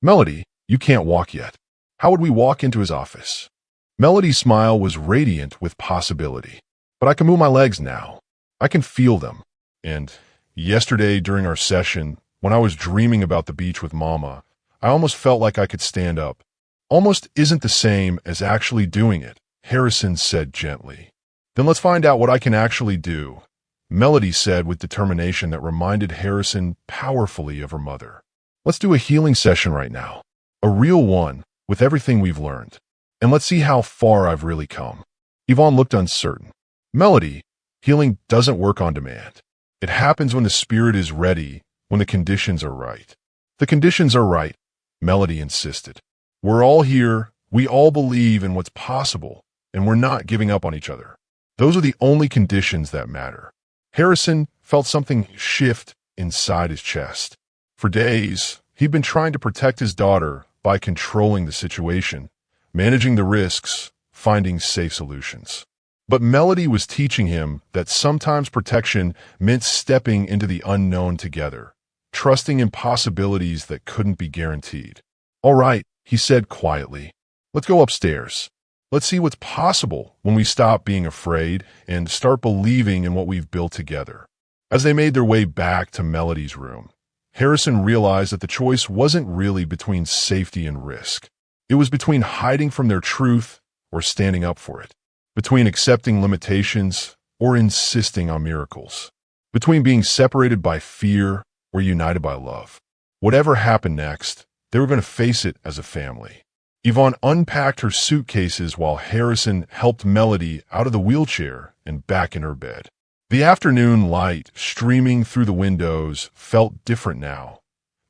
[SPEAKER 1] Melody, you can't walk yet. How would we walk into his office? Melody's smile was radiant with possibility. But I can move my legs now. I can feel them. And yesterday during our session, when I was dreaming about the beach with Mama, I almost felt like I could stand up. Almost isn't the same as actually doing it, Harrison said gently. Then let's find out what I can actually do, Melody said with determination that reminded Harrison powerfully of her mother. Let's do a healing session right now. A real one, with everything we've learned. And let's see how far I've really come. Yvonne looked uncertain. Melody, healing doesn't work on demand. It happens when the spirit is ready, when the conditions are right. The conditions are right, Melody insisted. We're all here, we all believe in what's possible, and we're not giving up on each other. Those are the only conditions that matter. Harrison felt something shift inside his chest. For days, he'd been trying to protect his daughter by controlling the situation, managing the risks, finding safe solutions. But Melody was teaching him that sometimes protection meant stepping into the unknown together, trusting in possibilities that couldn't be guaranteed. All right, he said quietly. Let's go upstairs. Let's see what's possible when we stop being afraid and start believing in what we've built together. As they made their way back to Melody's room, Harrison realized that the choice wasn't really between safety and risk. It was between hiding from their truth or standing up for it. Between accepting limitations or insisting on miracles. Between being separated by fear or united by love. Whatever happened next, they were going to face it as a family. Yvonne unpacked her suitcases while Harrison helped Melody out of the wheelchair and back in her bed. The afternoon light streaming through the windows felt different now,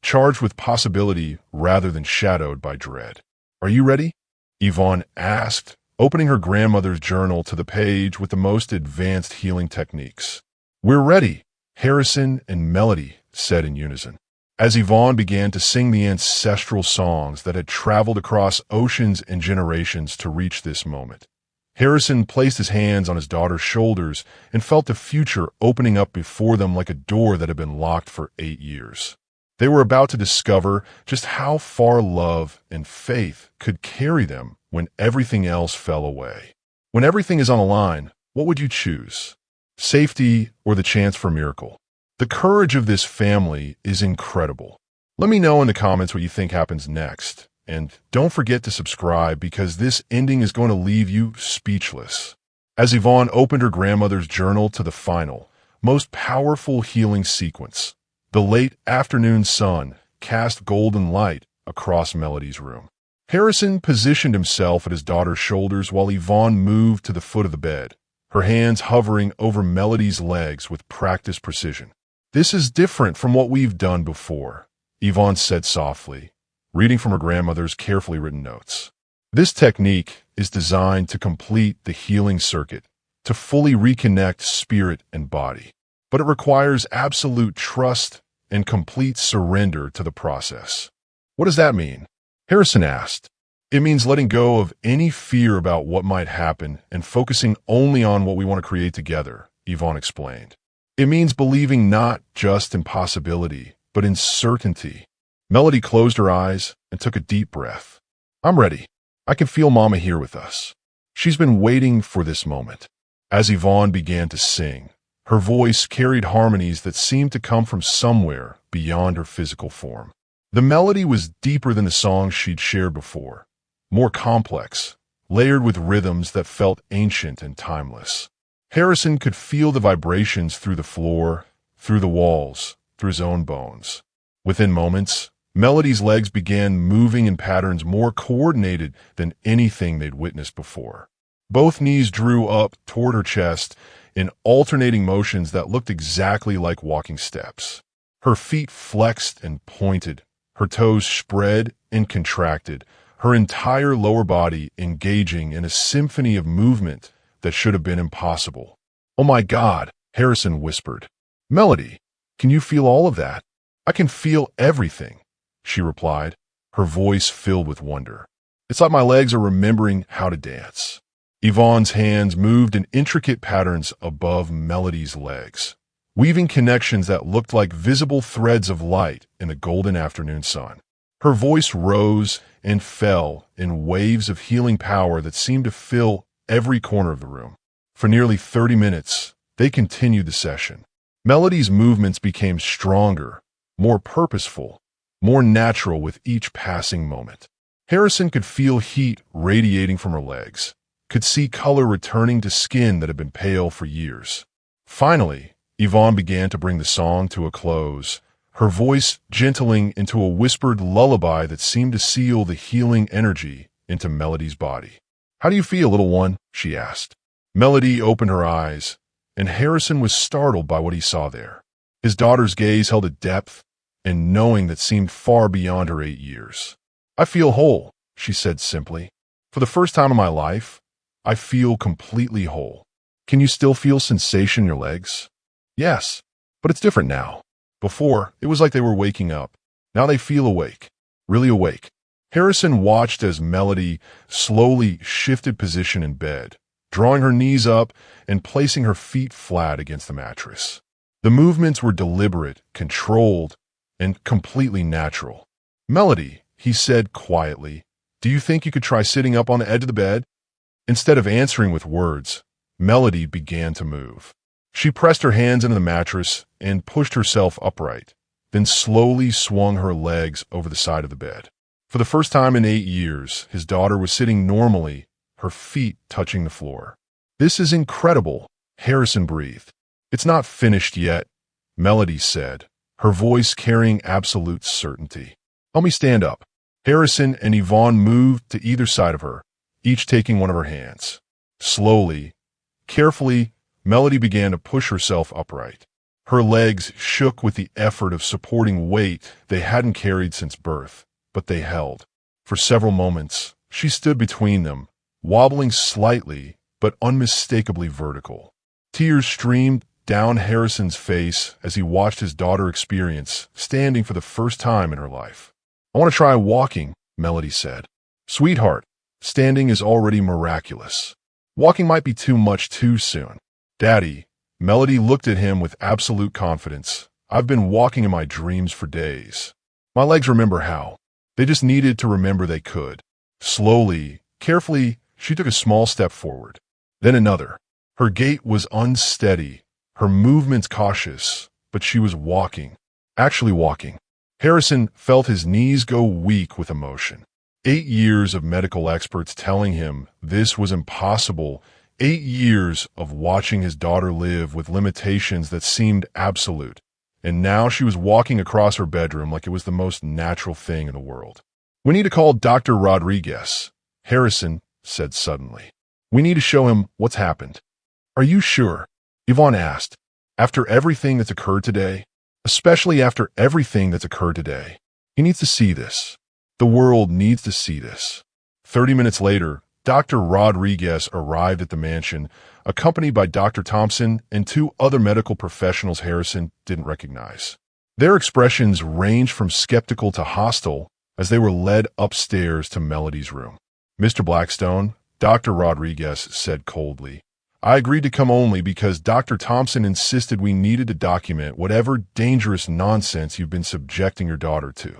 [SPEAKER 1] charged with possibility rather than shadowed by dread. Are you ready? Yvonne asked, opening her grandmother's journal to the page with the most advanced healing techniques. "We're ready," Harrison and Melody said in unison, as Yvonne began to sing the ancestral songs that had traveled across oceans and generations to reach this moment. Harrison placed his hands on his daughter's shoulders and felt the future opening up before them like a door that had been locked for 8 years. They were about to discover just how far love and faith could carry them when everything else fell away. When everything is on the line, what would you choose? Safety or the chance for a miracle? The courage of this family is incredible. Let me know in the comments what you think happens next. And don't forget to subscribe because this ending is going to leave you speechless. As Yvonne opened her grandmother's journal to the final, most powerful healing sequence, the late afternoon sun cast golden light across Melody's room. Harrison positioned himself at his daughter's shoulders while Yvonne moved to the foot of the bed, her hands hovering over Melody's legs with practiced precision. "This is different from what we've done before," Yvonne said softly, reading from her grandmother's carefully written notes. "This technique is designed to complete the healing circuit, to fully reconnect spirit and body. But it requires absolute trust and complete surrender to the process." "What does that mean?" Harrison asked. "It means letting go of any fear about what might happen and focusing only on what we want to create together," Yvonne explained. "It means believing not just in possibility, but in certainty." Melody closed her eyes and took a deep breath. "I'm ready. I can feel Mama here with us. She's been waiting for this moment." As Yvonne began to sing, her voice carried harmonies that seemed to come from somewhere beyond her physical form. The melody was deeper than the songs she'd shared before, more complex, layered with rhythms that felt ancient and timeless. Harrison could feel the vibrations through the floor, through the walls, through his own bones. Within moments, Melody's legs began moving in patterns more coordinated than anything they'd witnessed before. Both knees drew up toward her chest in alternating motions that looked exactly like walking steps. Her feet flexed and pointed, her toes spread and contracted, her entire lower body engaging in a symphony of movement that should have been impossible. "Oh my God," Harrison whispered. "Melody, can you feel all of that?" "I can feel everything," she replied, her voice filled with wonder. "It's like my legs are remembering how to dance." Yvonne's hands moved in intricate patterns above Melody's legs, weaving connections that looked like visible threads of light in the golden afternoon sun. Her voice rose and fell in waves of healing power that seemed to fill every corner of the room. For nearly 30 minutes, they continued the session. Melody's movements became stronger, more purposeful, more natural with each passing moment. Harrison could feel heat radiating from her legs, could see color returning to skin that had been pale for years. Finally, Yvonne began to bring the song to a close, her voice gentling into a whispered lullaby that seemed to seal the healing energy into Melody's body. "How do you feel, little one?" she asked. Melody opened her eyes, and Harrison was startled by what he saw there. His daughter's gaze held a depth and knowing that seemed far beyond her 8 years. "I feel whole," she said simply. "For the first time in my life, I feel completely whole." "Can you still feel sensation in your legs?" "Yes, but it's different now. Before, it was like they were waking up. Now they feel awake, really awake." Harrison watched as Melody slowly shifted position in bed, drawing her knees up and placing her feet flat against the mattress. The movements were deliberate, controlled, and completely natural. "Melody," he said quietly, "do you think you could try sitting up on the edge of the bed?" Instead of answering with words, Melody began to move. She pressed her hands into the mattress and pushed herself upright, then slowly swung her legs over the side of the bed. For the first time in 8 years, his daughter was sitting normally, her feet touching the floor. "This is incredible," Harrison breathed. "It's not finished yet," Melody said, her voice carrying absolute certainty. "Help me stand up." Harrison and Yvonne moved to either side of her, each taking one of her hands. Slowly, carefully, Melody began to push herself upright. Her legs shook with the effort of supporting weight they hadn't carried since birth, but they held. For several moments, she stood between them, wobbling slightly but unmistakably vertical. Tears streamed down Harrison's face as he watched his daughter experience standing for the first time in her life. "I want to try walking," Melody said. "Sweetheart, standing is already miraculous. Walking might be too much too soon." "Daddy," Melody looked at him with absolute confidence. "I've been walking in my dreams for days. My legs remember how. They just needed to remember they could." Slowly, carefully, she took a small step forward. Then another. Her gait was unsteady, her movements cautious, but she was walking. Actually walking. Harrison felt his knees go weak with emotion. 8 years of medical experts telling him this was impossible. 8 years of watching his daughter live with limitations that seemed absolute. And now she was walking across her bedroom like it was the most natural thing in the world. "We need to call Dr. Rodriguez," Harrison said suddenly. "We need to show him what's happened." "Are you sure?" Yvonne asked. "After everything that's occurred today? Especially after everything that's occurred today. He needs to see this. The world needs to see this." 30 minutes later, Dr. Rodriguez arrived at the mansion, accompanied by Dr. Thompson and 2 other medical professionals Harrison didn't recognize. Their expressions ranged from skeptical to hostile as they were led upstairs to Melody's room. "Mr. Blackstone," Dr. Rodriguez said coldly, "I agreed to come only because Dr. Thompson insisted we needed to document whatever dangerous nonsense you've been subjecting your daughter to."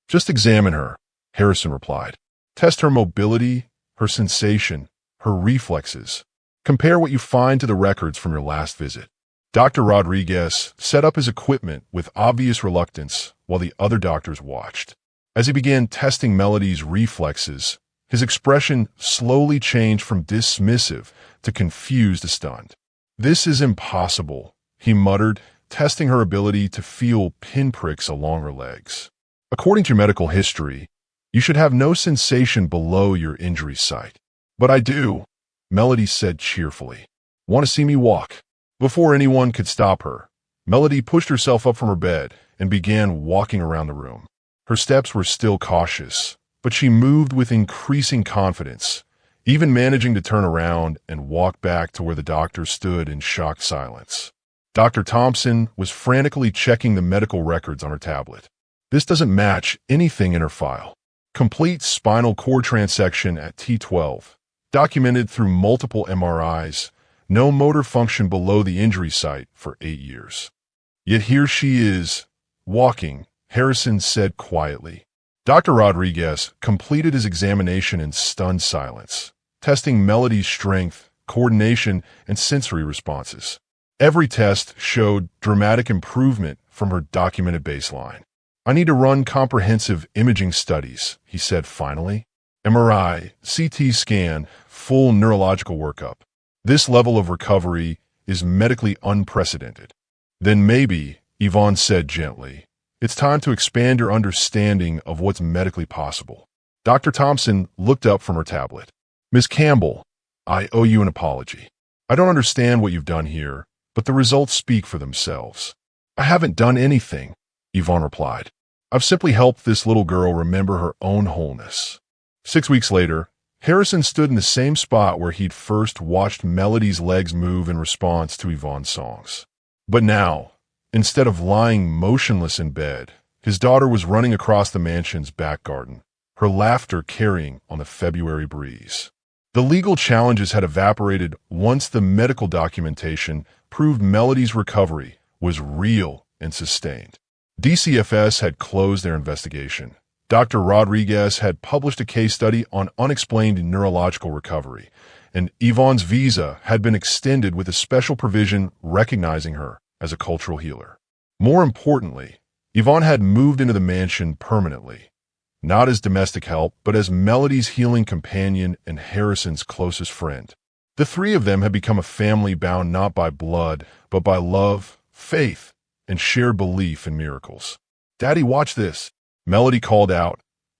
[SPEAKER 1] "Just examine her," Harrison replied. "Test her mobility, her sensation, her reflexes. Compare what you find to the records from your last visit." Dr. Rodriguez set up his equipment with obvious reluctance while the other doctors watched. As he began testing Melody's reflexes, his expression slowly changed from dismissive to confused and stunned. "This is impossible," he muttered, testing her ability to feel pinpricks along her legs. "According to your medical history, you should have no sensation below your injury site." "But I do," Melody said cheerfully. "Want to see me walk?" Before anyone could stop her, Melody pushed herself up from her bed and began walking around the room. Her steps were still cautious, but she moved with increasing confidence, even managing to turn around and walk back to where the doctor stood in shocked silence. Dr. Thompson was frantically checking the medical records on her tablet. "This doesn't match anything in her file. Complete spinal cord transection at T12, documented through multiple MRIs, no motor function below the injury site for 8 years. Yet here she is, walking," Harrison said quietly. Dr. Rodriguez completed his examination in stunned silence, testing Melody's strength, coordination, and sensory responses. Every test showed dramatic improvement from her documented baseline. "I need to run comprehensive imaging studies," he said finally. "MRI, CT scan, full neurological workup. This level of recovery is medically unprecedented." "Then maybe," Yvonne said gently, "it's time to expand your understanding of what's medically possible." Dr. Thompson looked up from her tablet. "Ms. Campbell, I owe you an apology. I don't understand what you've done here, but the results speak for themselves." "I haven't done anything," Yvonne replied. "I've simply helped this little girl remember her own wholeness." 6 weeks later, Harrison stood in the same spot where he'd first watched Melody's legs move in response to Yvonne's songs. But now, instead of lying motionless in bed, his daughter was running across the mansion's back garden, her laughter carrying on the February breeze. The legal challenges had evaporated once the medical documentation proved Melody's recovery was real and sustained. DCFS had closed their investigation. Dr. Rodriguez had published a case study on unexplained neurological recovery, and Yvonne's visa had been extended with a special provision recognizing her as a cultural healer. More importantly, Yvonne had moved into the mansion permanently, not as domestic help, but as Melody's healing companion and Harrison's closest friend. The 3 of them had become a family bound not by blood, but by love, faith, and shared belief in miracles. "Daddy, watch this," Melody called out,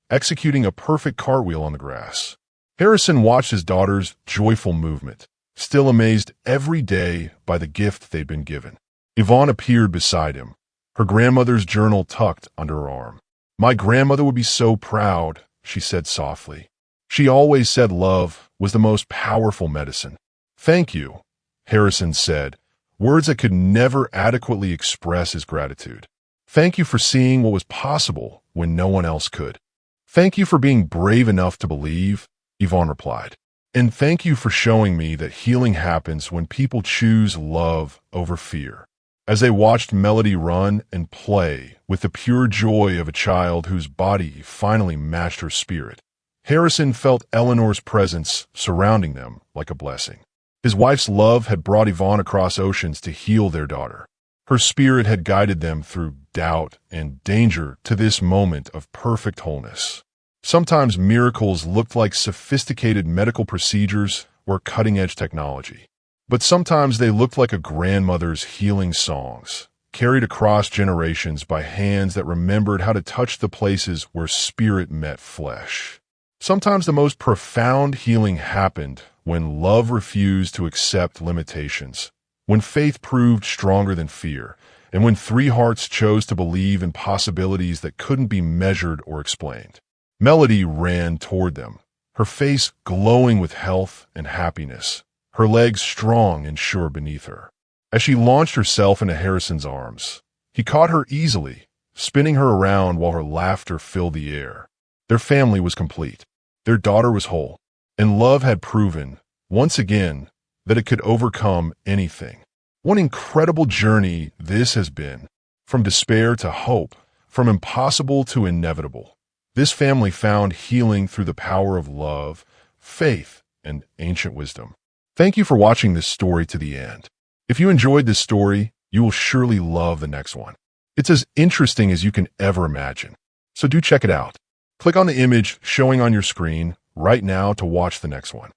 [SPEAKER 1] executing a perfect cartwheel on the grass. Harrison watched his daughter's joyful movement, still amazed every day by the gift they'd been given. Yvonne appeared beside him, her grandmother's journal tucked under her arm. "My grandmother would be so proud," she said softly. She always said love was the most powerful medicine. "Thank you," Harrison said, words that could never adequately express his gratitude. "Thank you for seeing what was possible when no one else could." "Thank you for being brave enough to believe," Yvonne replied. "And thank you for showing me that healing happens when people choose love over fear." As they watched Melody run and play with the pure joy of a child whose body finally matched her spirit, Harrison felt Eleanor's presence surrounding them like a blessing. His wife's love had brought Yvonne across oceans to heal their daughter. Her spirit had guided them through doubt and danger to this moment of perfect wholeness. Sometimes miracles looked like sophisticated medical procedures or cutting-edge technology. But sometimes they looked like a grandmother's healing songs, carried across generations by hands that remembered how to touch the places where spirit met flesh. Sometimes the most profound healing happened when love refused to accept limitations, when faith proved stronger than fear, and when three hearts chose to believe in possibilities that couldn't be measured or explained. Melody ran toward them, her face glowing with health and happiness, her legs strong and sure beneath her. As she launched herself into Harrison's arms, he caught her easily, spinning her around while her laughter filled the air. Their family was complete. Their daughter was whole, and love had proven, once again, that it could overcome anything. What an incredible journey this has been, from despair to hope, from impossible to inevitable. This family found healing through the power of love, faith, and ancient wisdom. Thank you for watching this story to the end. If you enjoyed this story, you will surely love the next one. It's as interesting as you can ever imagine. So do check it out. Click on the image showing on your screen right now to watch the next one.